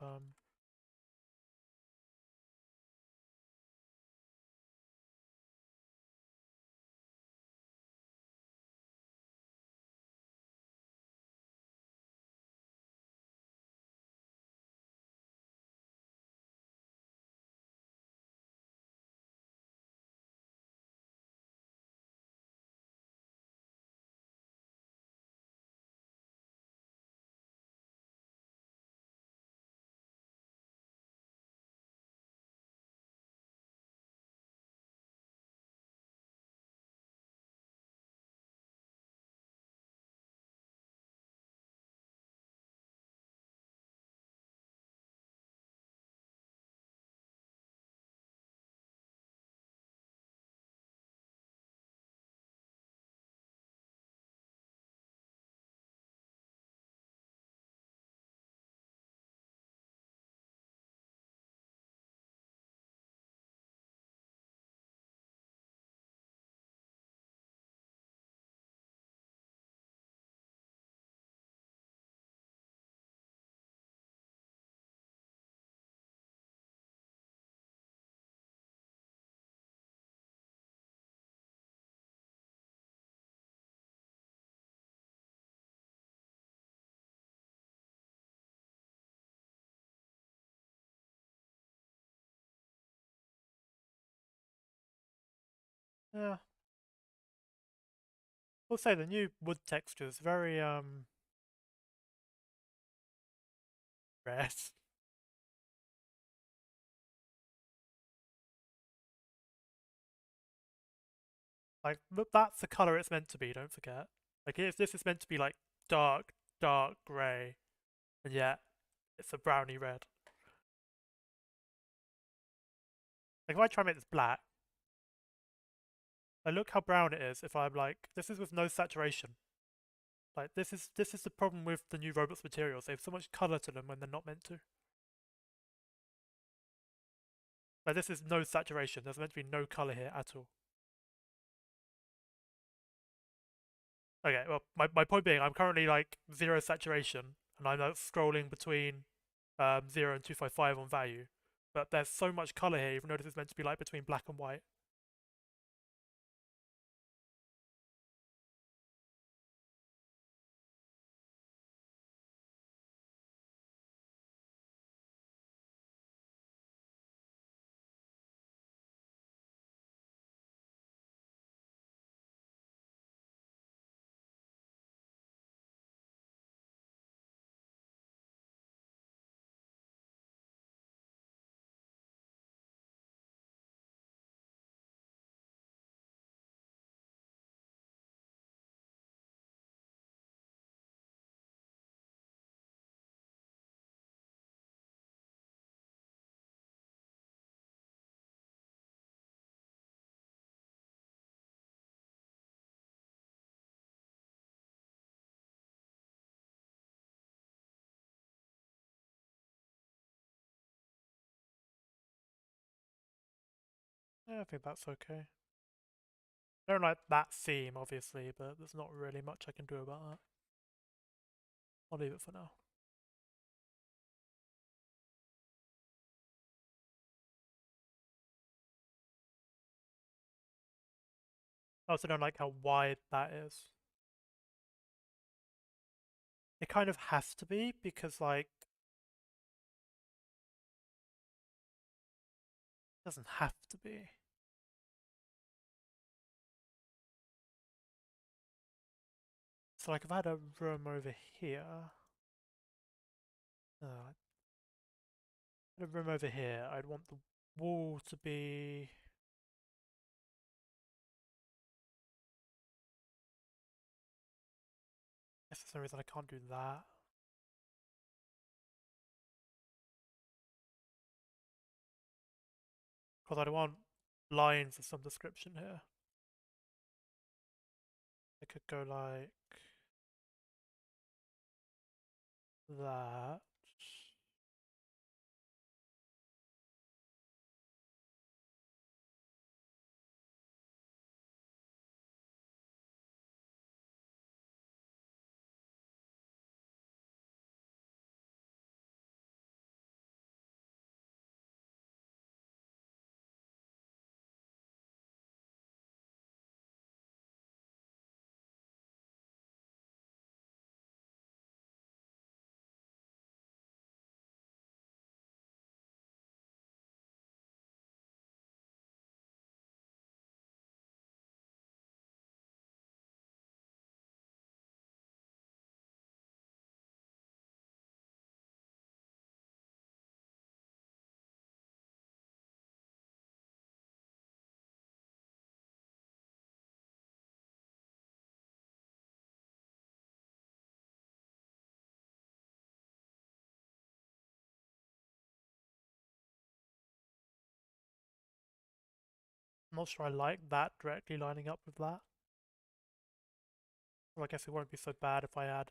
Yeah. We'll say the new wood texture is very red. Like that's the color it's meant to be. Don't forget. Like this is meant to be like dark, dark grey, and yet it's a browny red. Like if I try and make this black, like look how brown it is. If I'm like, this is with no saturation. Like this is the problem with the new Roblox materials. They have so much color to them when they're not meant to. Like this is no saturation. There's meant to be no color here at all. Okay, well my point being, I'm currently like 0 saturation, and I'm like scrolling between 0 and 255 on value. But there's so much color here, even though this is meant to be like between black and white. Yeah, I think that's okay. I don't like that theme, obviously, but there's not really much I can do about that. I'll leave it for now. I also don't like how wide that is. It kind of has to be, because, like, it doesn't have to be. So, like, if I had a room over here, I had a room over here, I'd want the wall to be... I guess there's no reason I can't do that. Because I'd want lines of some description here. I could go like that. I'm not sure I like that directly lining up with that. Well, I guess it won't be so bad if I add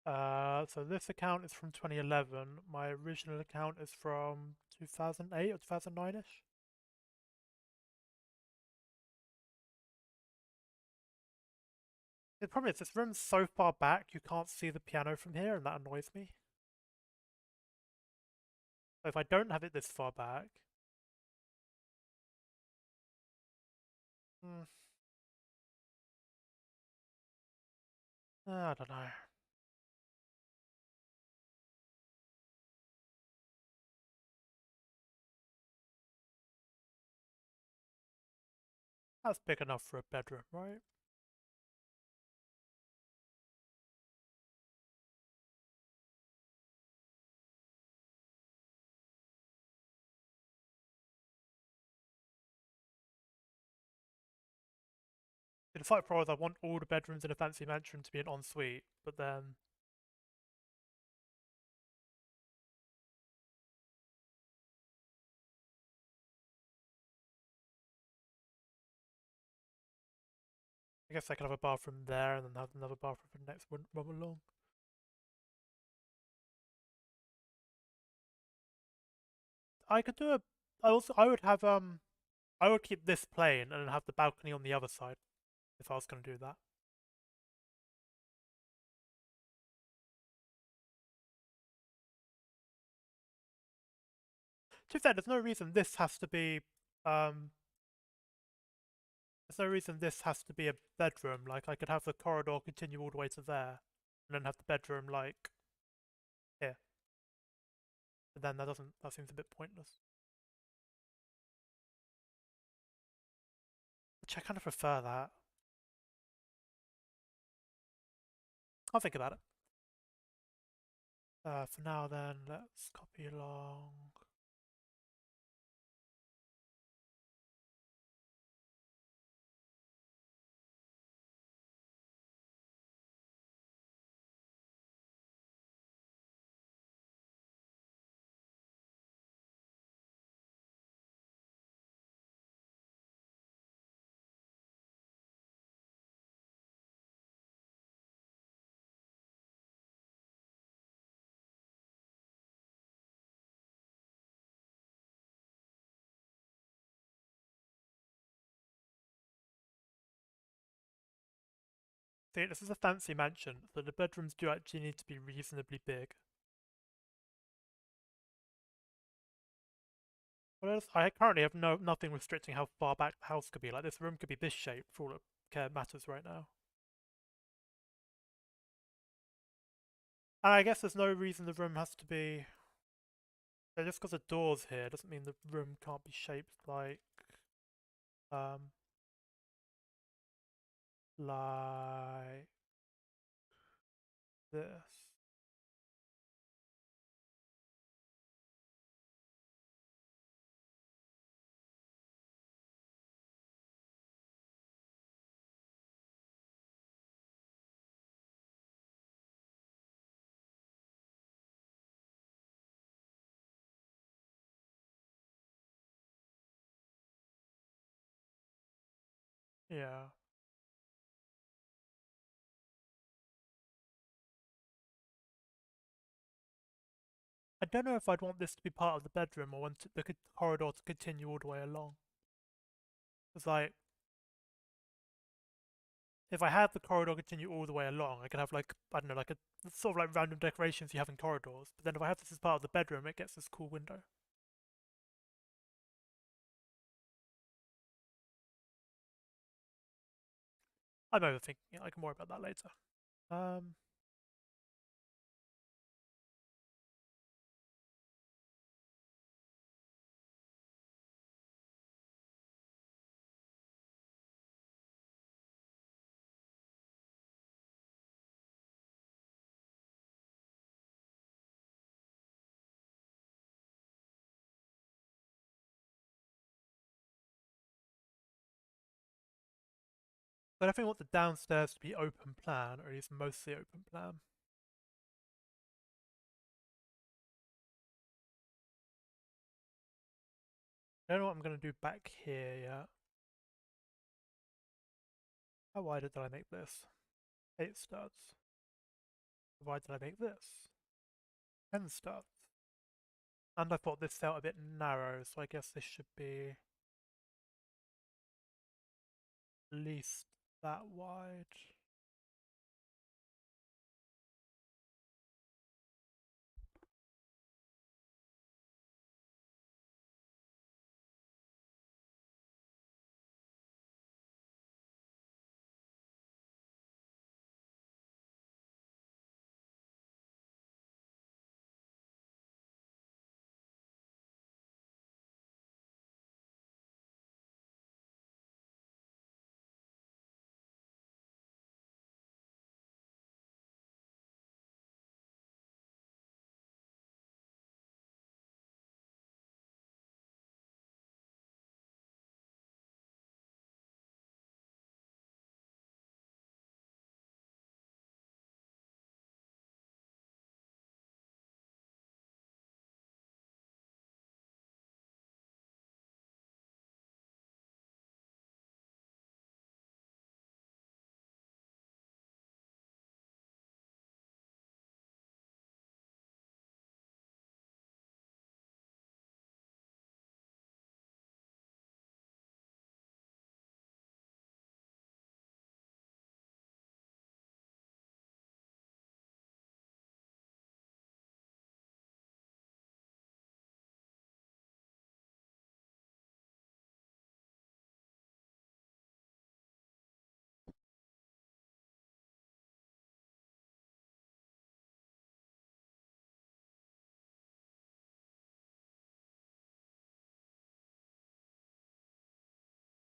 So this account is from 2011. My original account is from 2008 or 2009-ish. The problem is this room's so far back you can't see the piano from here, and that annoys me. So if I don't have it this far back, hmm, I don't know. That's big enough for a bedroom, right? The slight problem is I want all the bedrooms in a fancy mansion to be an ensuite, but then I guess I could have a bathroom there and then have another bathroom for the next one along. I could do a. I would have I would keep this plain and then have the balcony on the other side if I was going to do that. To be fair, there's no reason this has to be um. There's no reason this has to be a bedroom. Like I could have the corridor continue all the way to there, and then have the bedroom like here. But then that doesn't. That seems a bit pointless. Which I kind of prefer that. I'll think about it. For now, then let's copy along. See, this is a fancy mansion, so the bedrooms do actually need to be reasonably big. What else? I currently have nothing restricting how far back the house could be. Like this room could be this shape for all it matters right now. And I guess there's no reason the room has to be. Just because the door's here doesn't mean the room can't be shaped um like this. Yeah. I don't know if I'd want this to be part of the bedroom or want the corridor to continue all the way along. It's like if I had the corridor continue all the way along, I could have like I don't know, like a sort of like random decorations you have in corridors. But then if I have this as part of the bedroom, it gets this cool window. I'm overthinking it. I can worry about that later. Um, but I think I want the downstairs to be open plan, or at least mostly open plan. I don't know what I'm gonna do back here yet. How wide did I make this? 8 studs. why did I make this? And stuff. And I thought this felt a bit narrow, so I guess this should be at least that wide.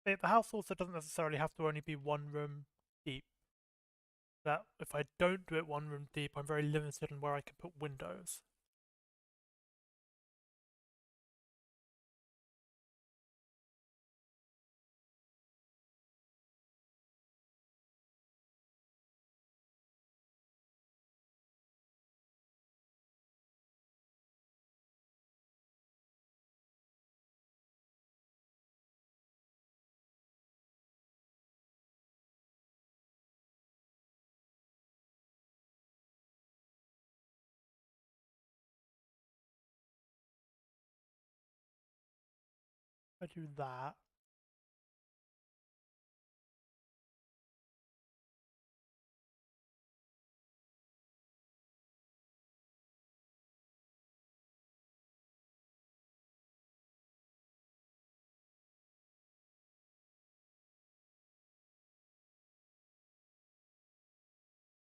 The house also doesn't necessarily have to only be one room deep. That if I don't do it one room deep, I'm very limited in where I can put windows. If I do that,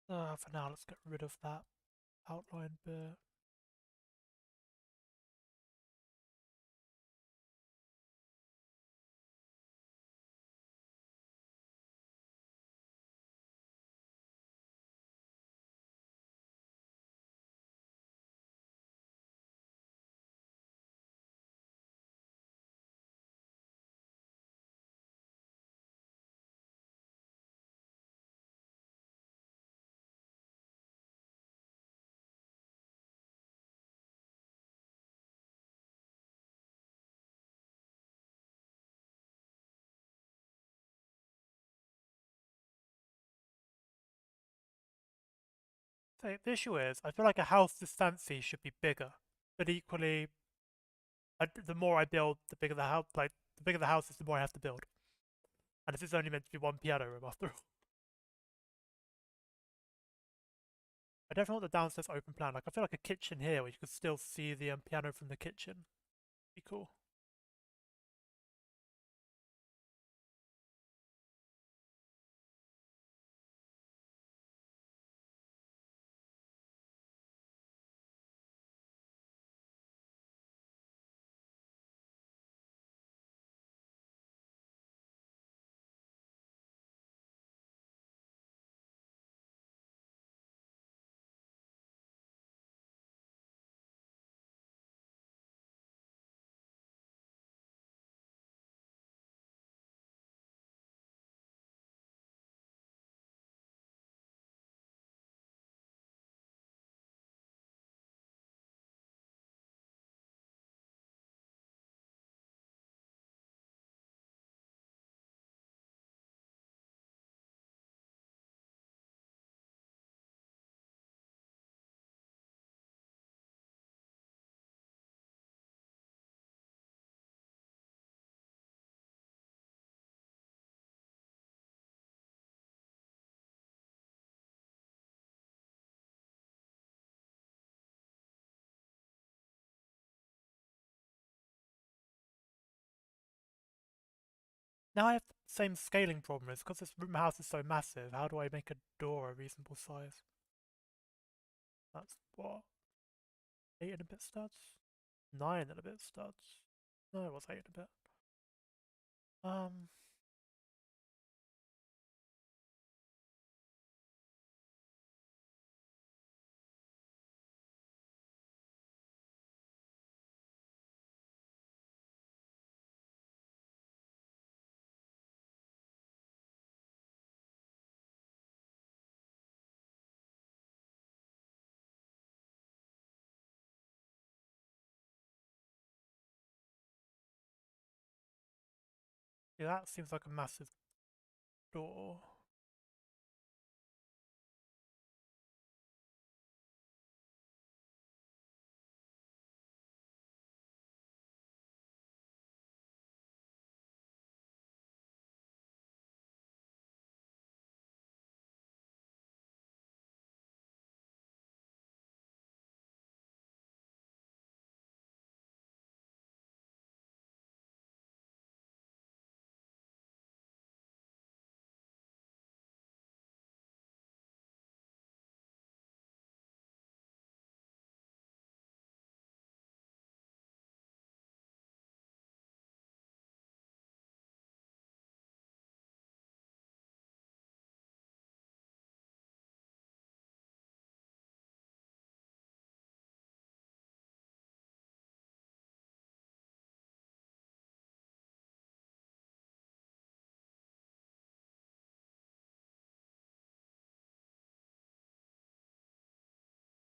for now, let's get rid of that outline bit. So the issue is, I feel like a house this fancy should be bigger, but equally, the more I build, the bigger the house. Like the bigger the house is, the more I have to build. And this is only meant to be one piano room after all. I definitely want the downstairs open plan. Like I feel like a kitchen here where you could still see the piano from the kitchen. Be cool. Now I have the same scaling problem. It's because this room house is so massive. How do I make a door a reasonable size? That's what? 8 and a bit studs? 9 and a bit studs? No, it was 8 and a bit. Um, yeah, that seems like a massive door.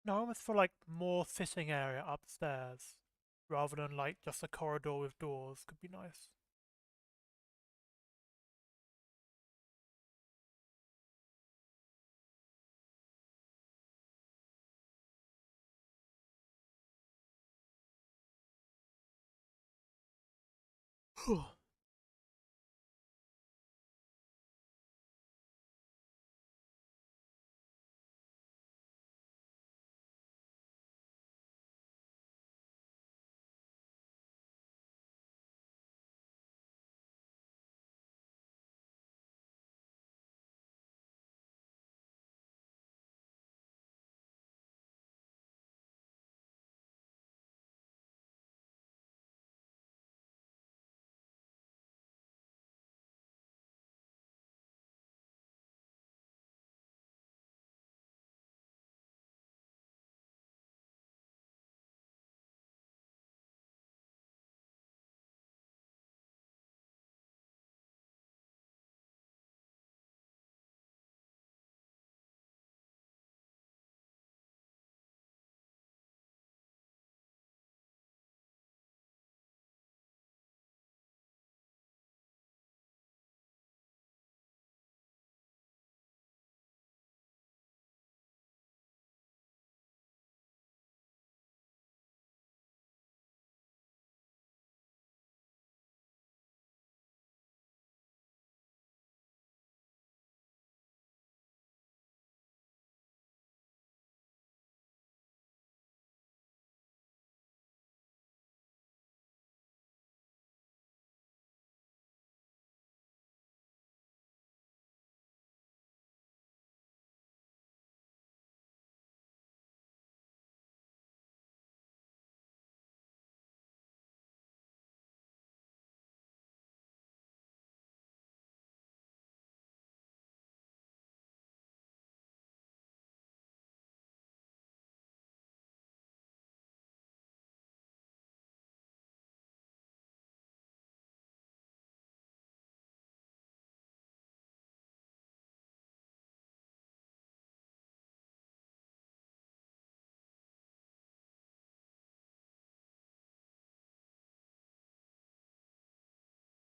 No, I almost feel like more sitting area upstairs rather than like just a corridor with doors could be nice.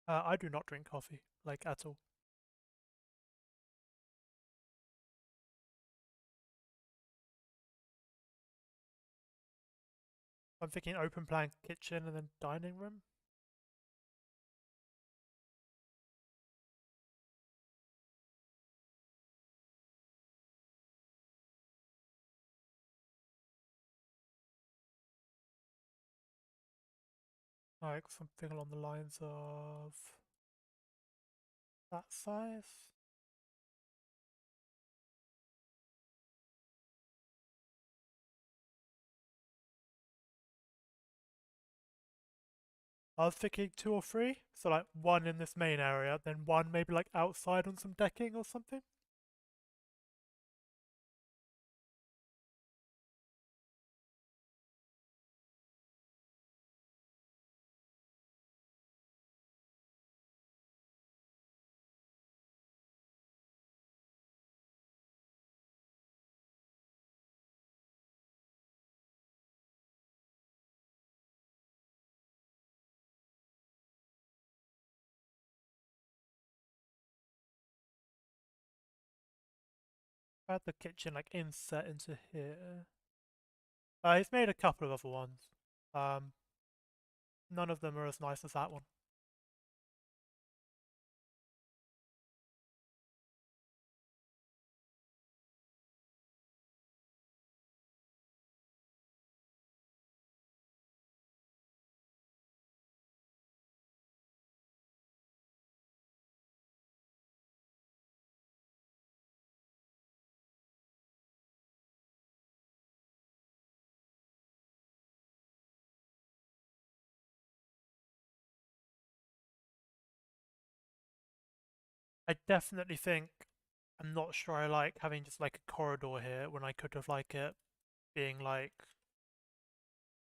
I do not drink coffee, like at all. I'm thinking open plan kitchen and then dining room. Like something along the lines of that size. I was thinking 2 or 3, so like 1 in this main area, then 1 maybe like outside on some decking or something. Add the kitchen like inset into here. He's made a couple of other ones. Um, None of them are as nice as that one. I definitely think I'm not sure I like having just like a corridor here when I could have like it being like,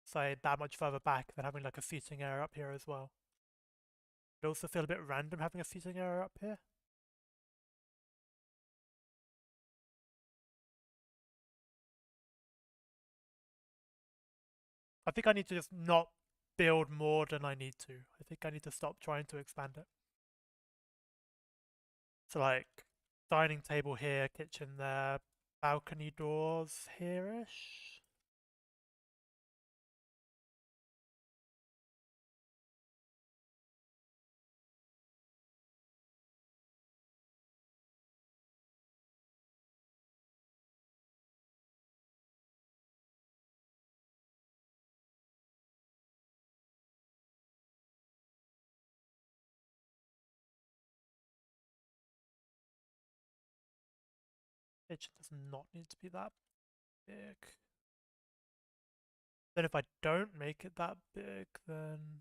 say, that much further back than having like a seating area up here as well. It also feel a bit random having a seating area up here. I think I need to just not build more than I need to. I think I need to stop trying to expand it. So like dining table here, kitchen there, balcony doors here-ish. Kitchen does not need to be that big. Then if I don't make it that big, then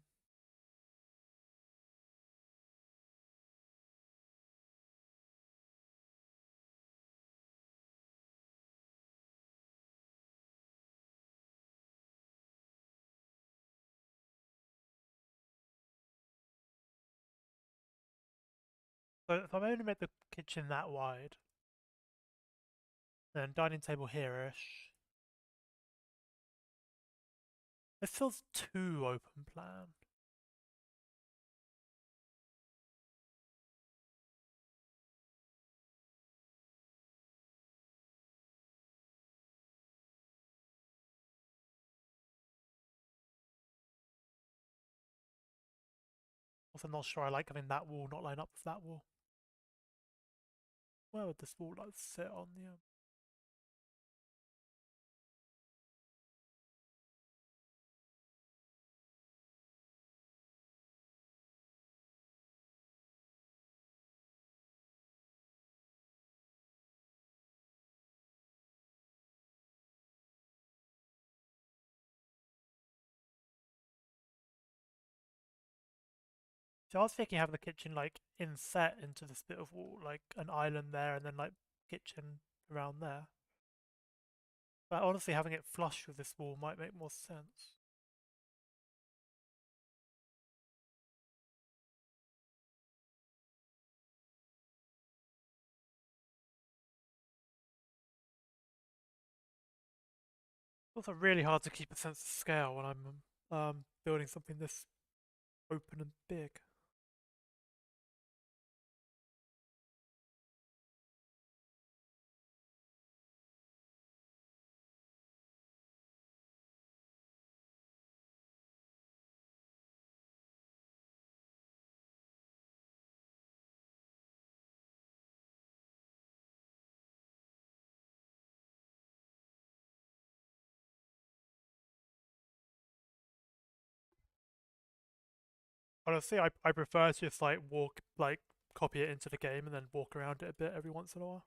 so if I'm only make the kitchen that wide, then dining table here-ish. It feels too open plan. Also not sure I like having that wall not line up with that wall. Where would this wall like sit on the So I was thinking having the kitchen like inset into this bit of wall, like an island there and then like kitchen around there. But honestly having it flush with this wall might make more sense. It's also really hard to keep a sense of scale when I'm building something this open and big. Honestly, I prefer to just like walk like copy it into the game and then walk around it a bit every once in a while.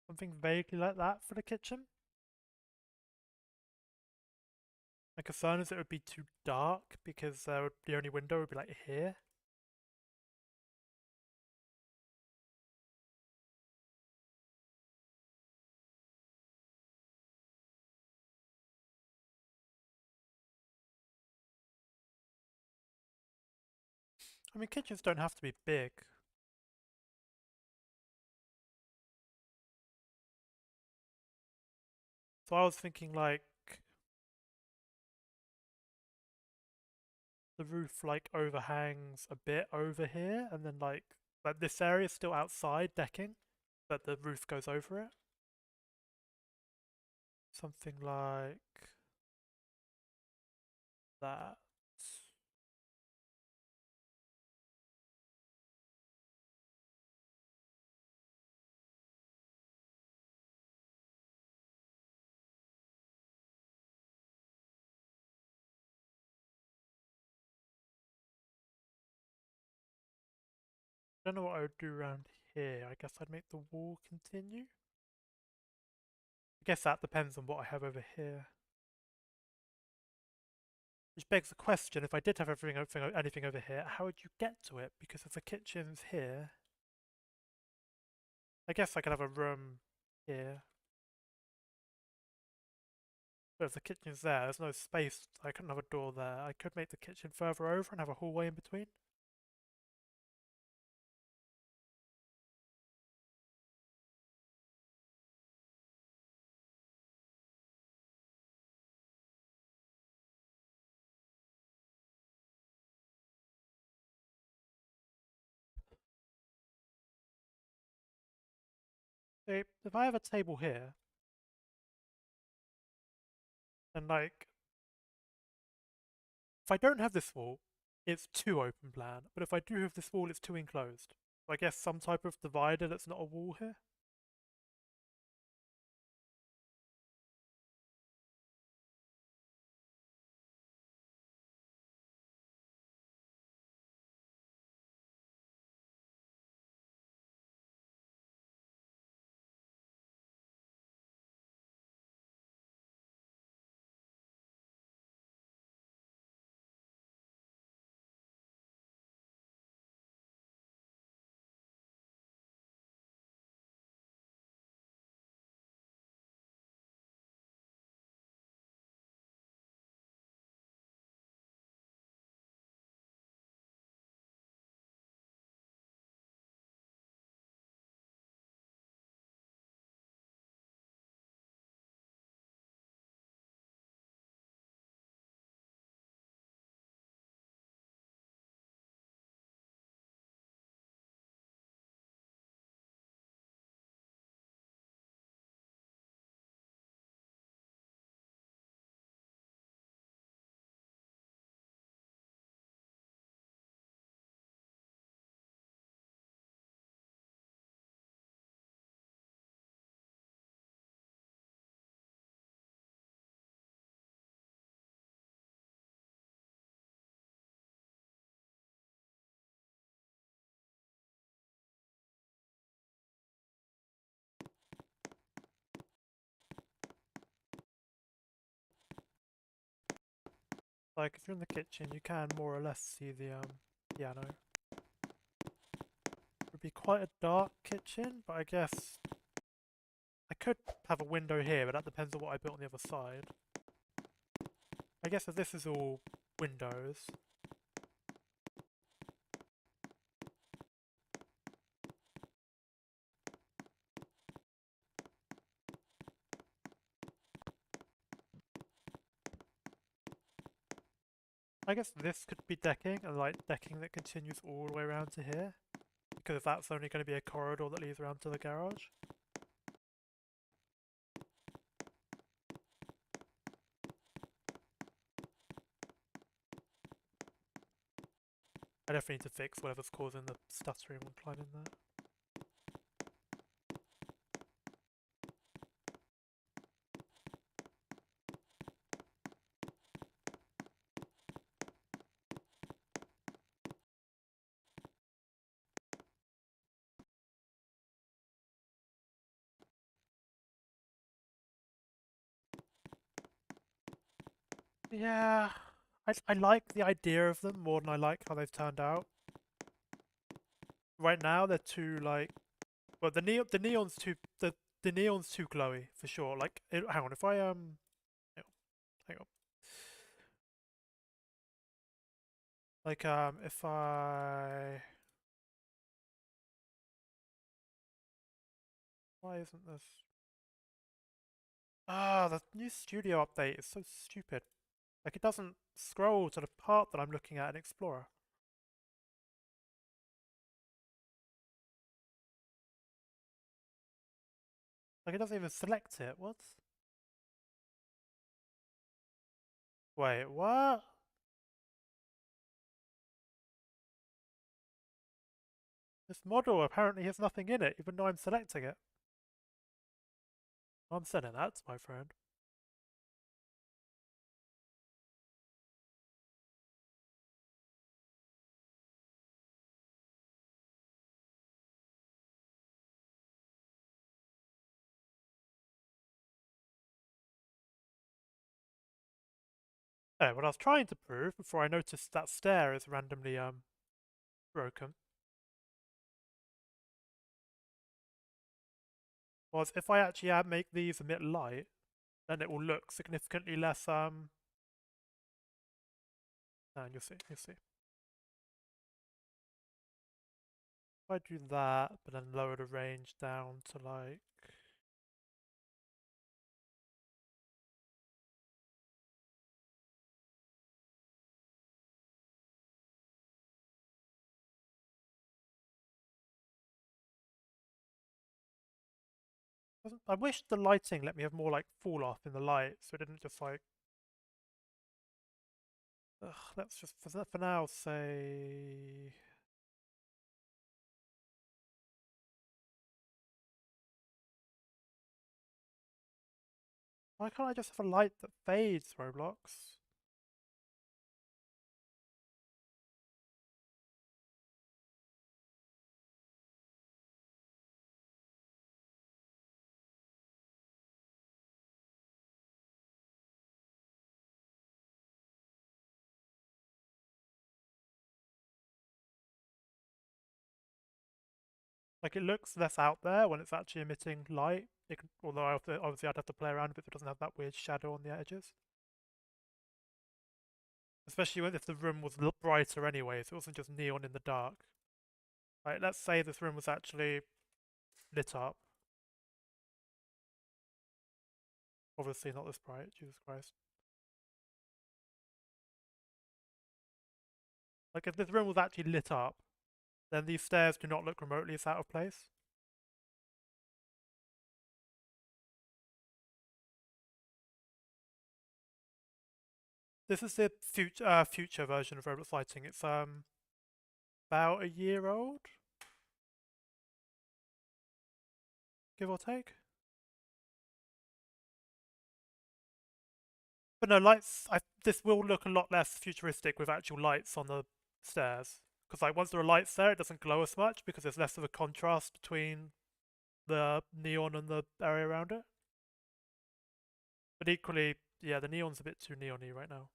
Something vaguely like that for the kitchen. My concern is it would be too dark because the only window would be like here. I mean, kitchens don't have to be big. So I was thinking like the roof like overhangs a bit over here and then like this area is still outside decking, but the roof goes over it. Something like that. I don't know what I would do around here. I guess I'd make the wall continue. I guess that depends on what I have over here. Which begs the question, if I did have anything over here, how would you get to it? Because if the kitchen's here, I guess I could have a room here. But if the kitchen's there, there's no space. I couldn't have a door there. I could make the kitchen further over and have a hallway in between. So if I have a table here, and like, if I don't have this wall, it's too open plan. But if I do have this wall, it's too enclosed. So I guess some type of divider that's not a wall here. Like, if you're in the kitchen, you can more or less see the piano. It would be quite a dark kitchen, but I guess I could have a window here, but that depends on what I built on the other side. I guess if this is all windows, I guess this could be decking, and like decking that continues all the way around to here. Because that's only going to be a corridor that leads around to the garage. I definitely need to fix whatever's causing the stuttering when climbing there. Yeah, I like the idea of them more than I like how they've turned out. Right now they're too like, well the neon's too the neon's too glowy for sure. Like hang on, if I hang on, hang on. Like if I why isn't this? Ah, the new studio update is so stupid. Like it doesn't scroll to the part that I'm looking at in Explorer. Like it doesn't even select it. What? Wait, what? This model apparently has nothing in it, even though I'm selecting it. I'm sending that to my friend. Oh, what I was trying to prove before I noticed that stair is randomly broken was if I actually make these emit light, then it will look significantly less and you'll see. If I do that, but then lower the range down to like I wish the lighting let me have more like fall off in the light, so it didn't just like ugh, let's just for now say why can't I just have a light that fades, Roblox? Like it looks less out there when it's actually emitting light. Although obviously I'd have to play around with it so it doesn't have that weird shadow on the edges. Especially if the room was brighter anyway, so it wasn't just neon in the dark. Like let's say this room was actually lit up. Obviously not this bright, Jesus Christ. Like if this room was actually lit up, then these stairs do not look remotely as out of place. This is the future version of Roblox lighting. It's about a year old, give or take. But no, this will look a lot less futuristic with actual lights on the stairs. Because like once there are lights there, it doesn't glow as much because there's less of a contrast between the neon and the area around it. But equally, yeah, the neon's a bit too neon-y right now.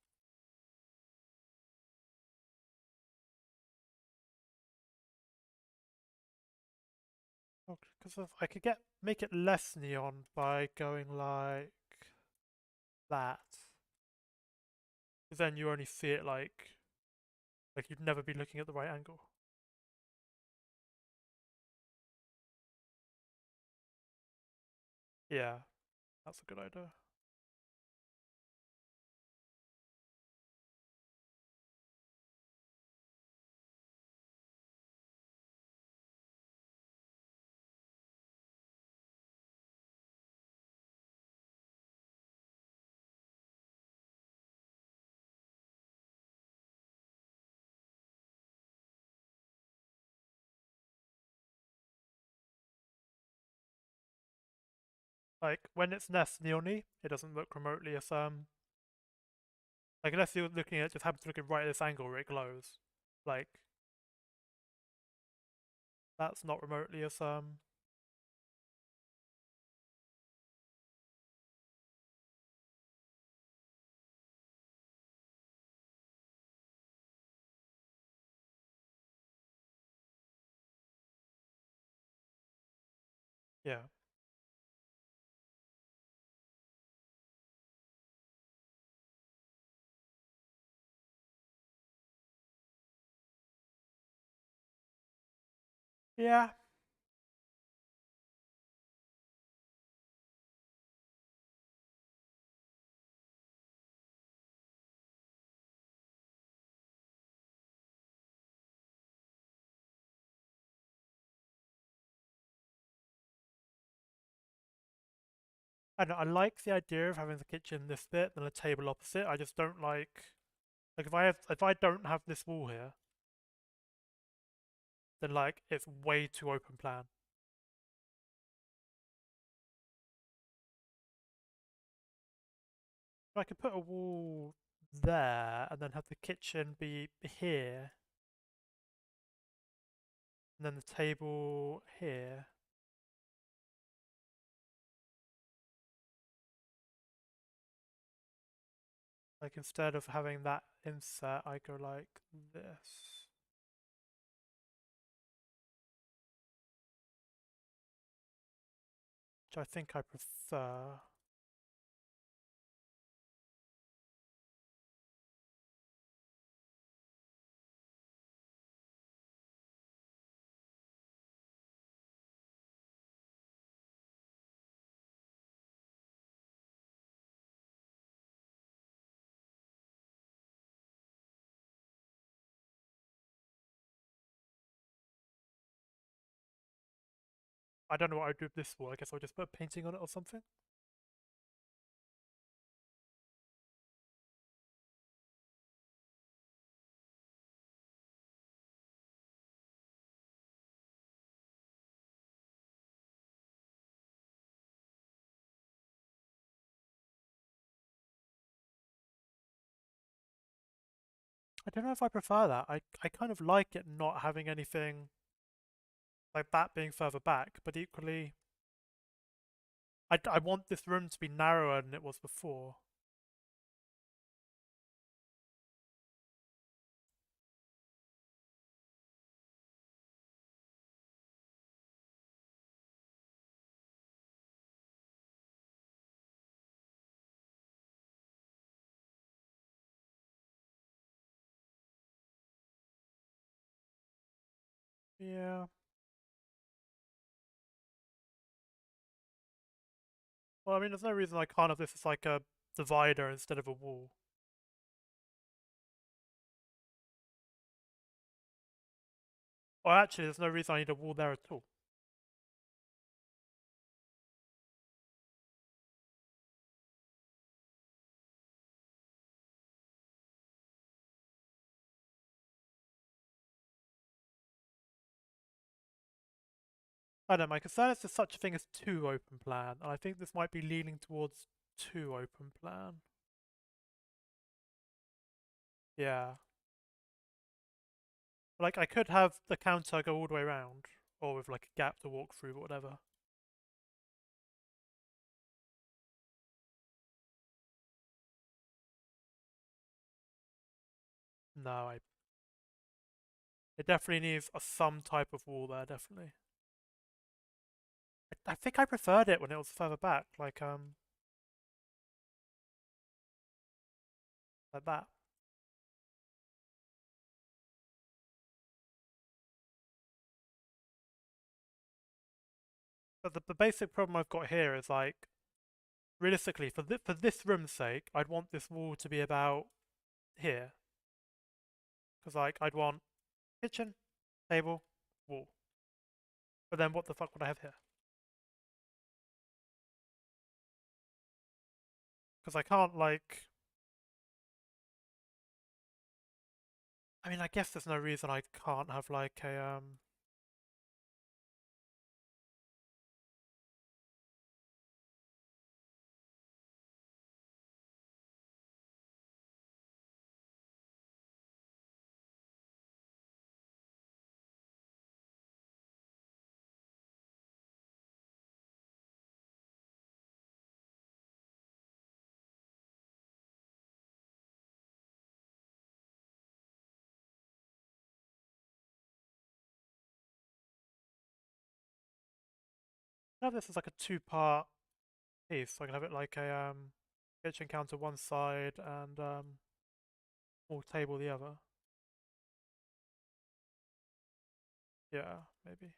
Because I could make it less neon by going like that. Because then you only see it like you'd never be looking at the right angle. Yeah, that's a good idea. Like, when it's less neony, it doesn't look remotely as, like, unless you're looking at, just happen to look at right at this angle where it glows. Like, that's not remotely as, yeah. Yeah. I know, I like the idea of having the kitchen this bit and a table opposite. I just don't like if I don't have this wall here, then like it's way too open plan. I could put a wall there and then have the kitchen be here and then the table here. Like instead of having that inset, I go like this. Which I think I prefer. I don't know what I'd do with this wall. I guess I'll just put a painting on it or something. I don't know if I prefer that. I kind of like it not having anything like that being further back, but equally, I want this room to be narrower than it was before. Yeah. Well, I mean, there's no reason I can't have this as like a divider instead of a wall. Or actually, there's no reason I need a wall there at all. I don't know, my concern is there's such a thing as too open plan, and I think this might be leaning towards too open plan. Yeah. Like, I could have the counter go all the way around, or with like a gap to walk through, or whatever. No, it definitely needs some type of wall there, definitely. I think I preferred it when it was further back, like that. But the basic problem I've got here is like, realistically, for this room's sake, I'd want this wall to be about here. Because like, I'd want kitchen, table, wall. But then what the fuck would I have here? Because I can't like... I mean, I guess there's no reason I can't have like a, I have this as like a two-part piece, so I can have it like a kitchen counter one side and small table the other. Yeah, maybe.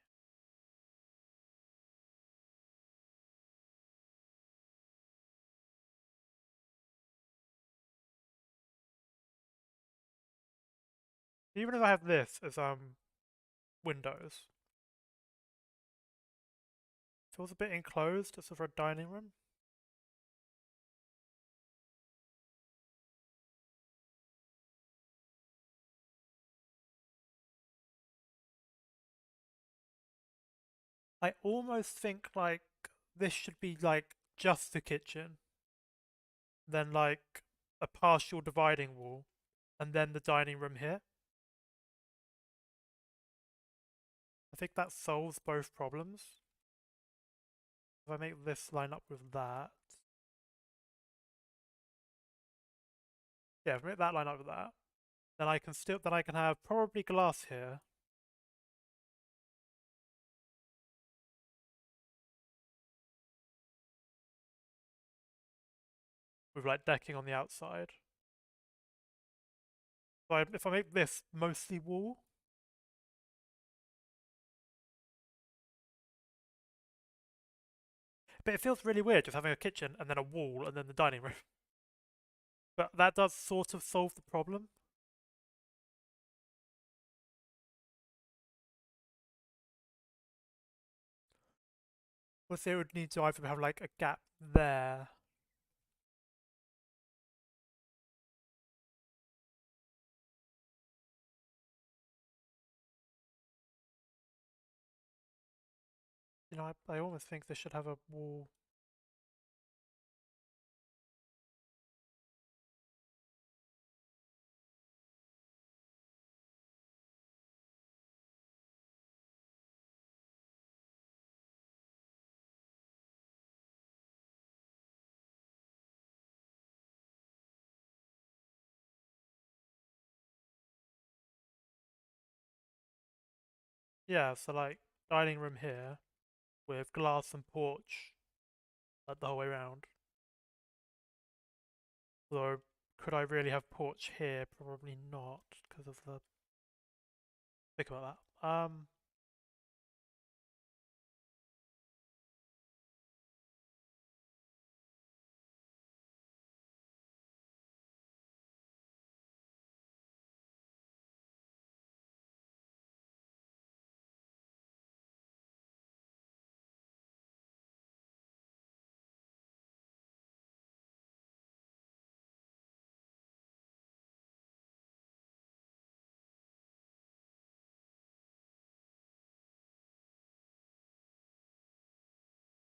Even if I have this as windows, feels a bit enclosed as for a dining room. I almost think like this should be like just the kitchen, then like a partial dividing wall, and then the dining room here. I think that solves both problems. If I make this line up with that, yeah, if I make that line up with that, then I can have probably glass here. With like decking on the outside. So if I make this mostly wall, but it feels really weird just having a kitchen and then a wall and then the dining room. But that does sort of solve the problem. Obviously, it would need to either have like a gap there. You know, I almost think this should have a wall. Yeah, so like dining room here with glass and porch like the whole way around. Although, could I really have porch here? Probably not, because of the. Think about that.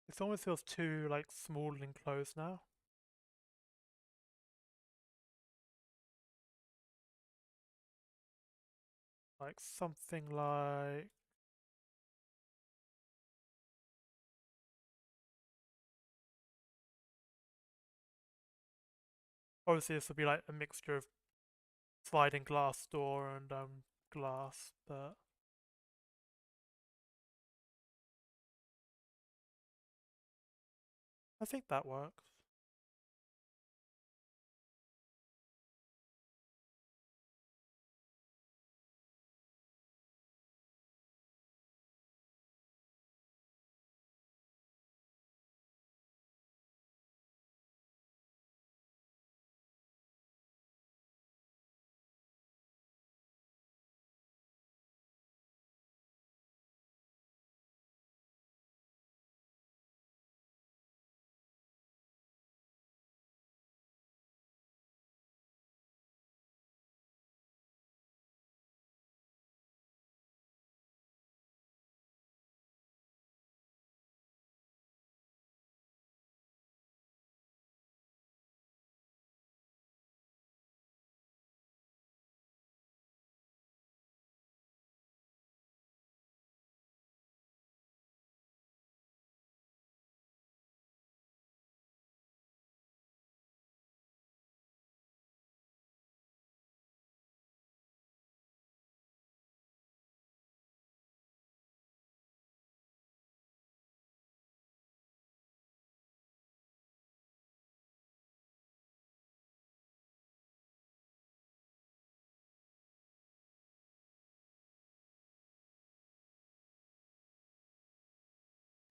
It almost feels too like small and enclosed now. Like something like. Obviously, this would be like a mixture of sliding glass door and glass, but I think that works.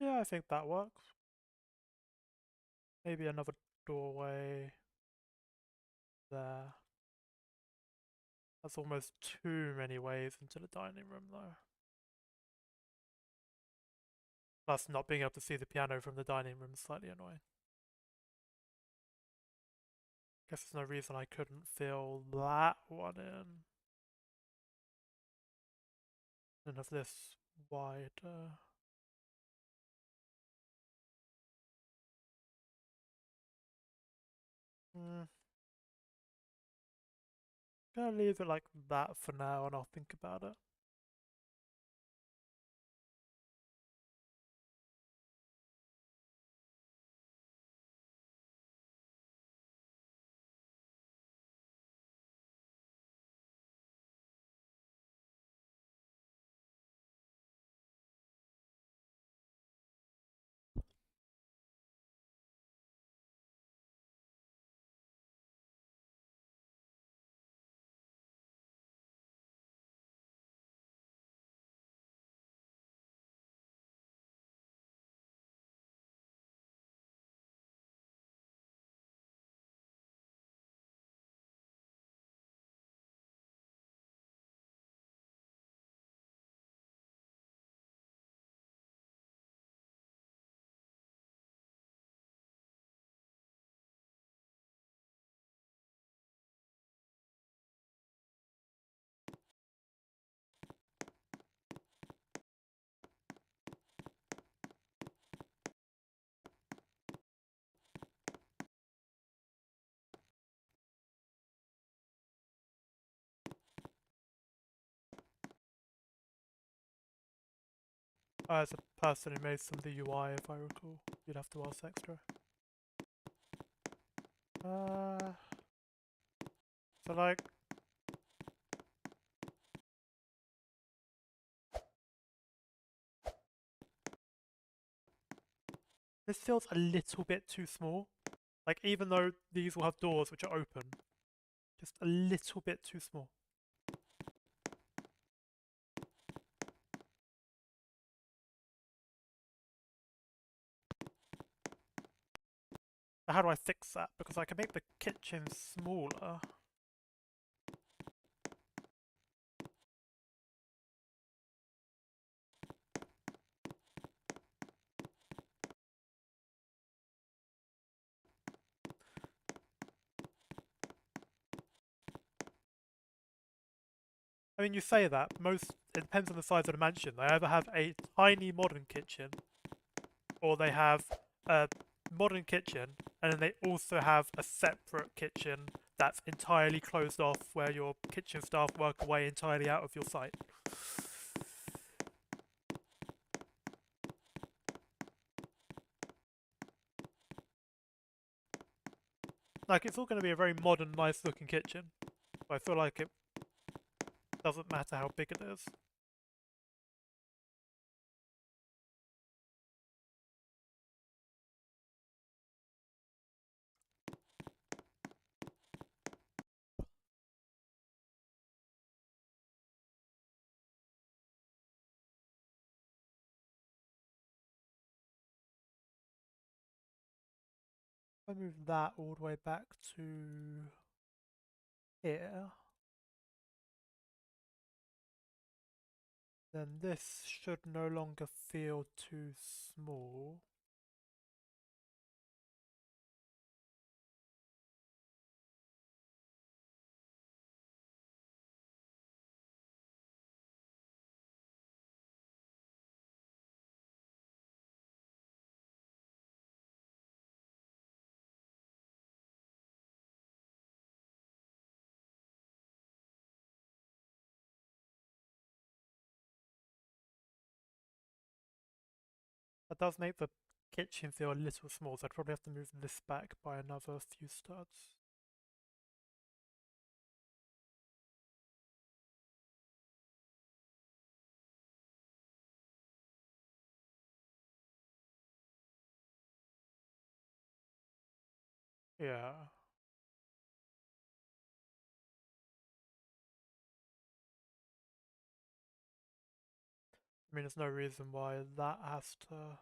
Yeah, I think that works. Maybe another doorway there. That's almost too many ways into the dining room though. Plus not being able to see the piano from the dining room is slightly annoying. Guess there's no reason I couldn't fill that one in. And have this wider. Gonna leave it like that for now and I'll think about it. As a person who made some of the UI, if I recall, you'd have to ask extra. So like, this feels a little bit too small. Like even though these will have doors which are open, just a little bit too small. How do I fix that? Because I can make the kitchen smaller. I mean, you say that, it depends on the size of the mansion. They either have a tiny modern kitchen, or they have a modern kitchen, and then they also have a separate kitchen that's entirely closed off where your kitchen staff work away entirely out of your site. Like, it's all going to be a very modern, nice looking kitchen. But I feel like it doesn't matter how big it is. If I move that all the way back to here, then this should no longer feel too small. That does make the kitchen feel a little small, so I'd probably have to move this back by another few studs. Yeah. I mean, there's no reason why that has to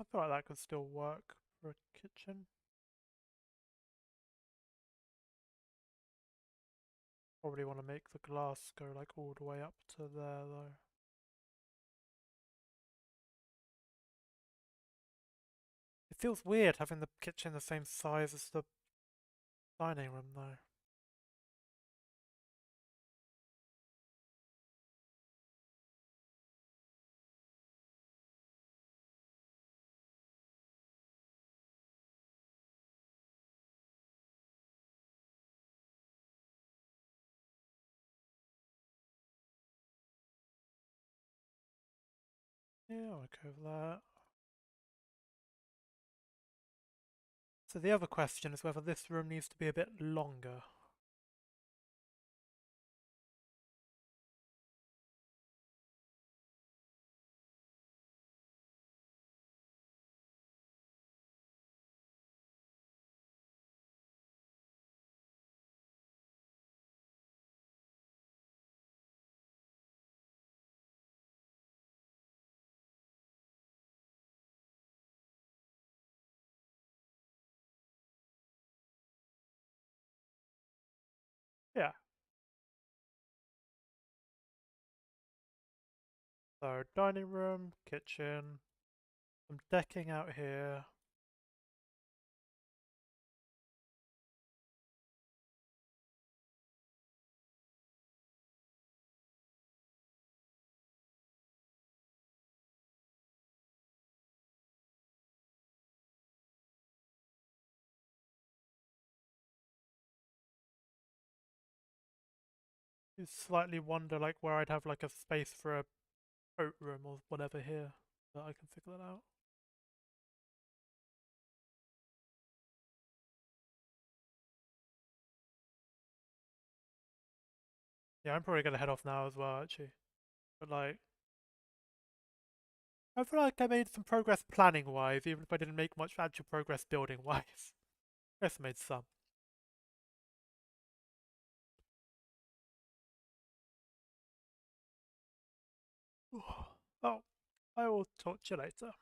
I feel like that could still work for a kitchen. Probably want to make the glass go like all the way up to there though. It feels weird having the kitchen the same size as the dining room though. Yeah, I'll go with that. So the other question is whether this room needs to be a bit longer. Yeah. So dining room, kitchen, some decking out here. You slightly wonder like where I'd have like a space for a coat room or whatever here, but I can figure that out. Yeah, I'm probably gonna head off now as well actually. But like I feel like I made some progress planning wise, even if I didn't make much actual progress building wise. I guess I made some. Oh, I will talk to you later.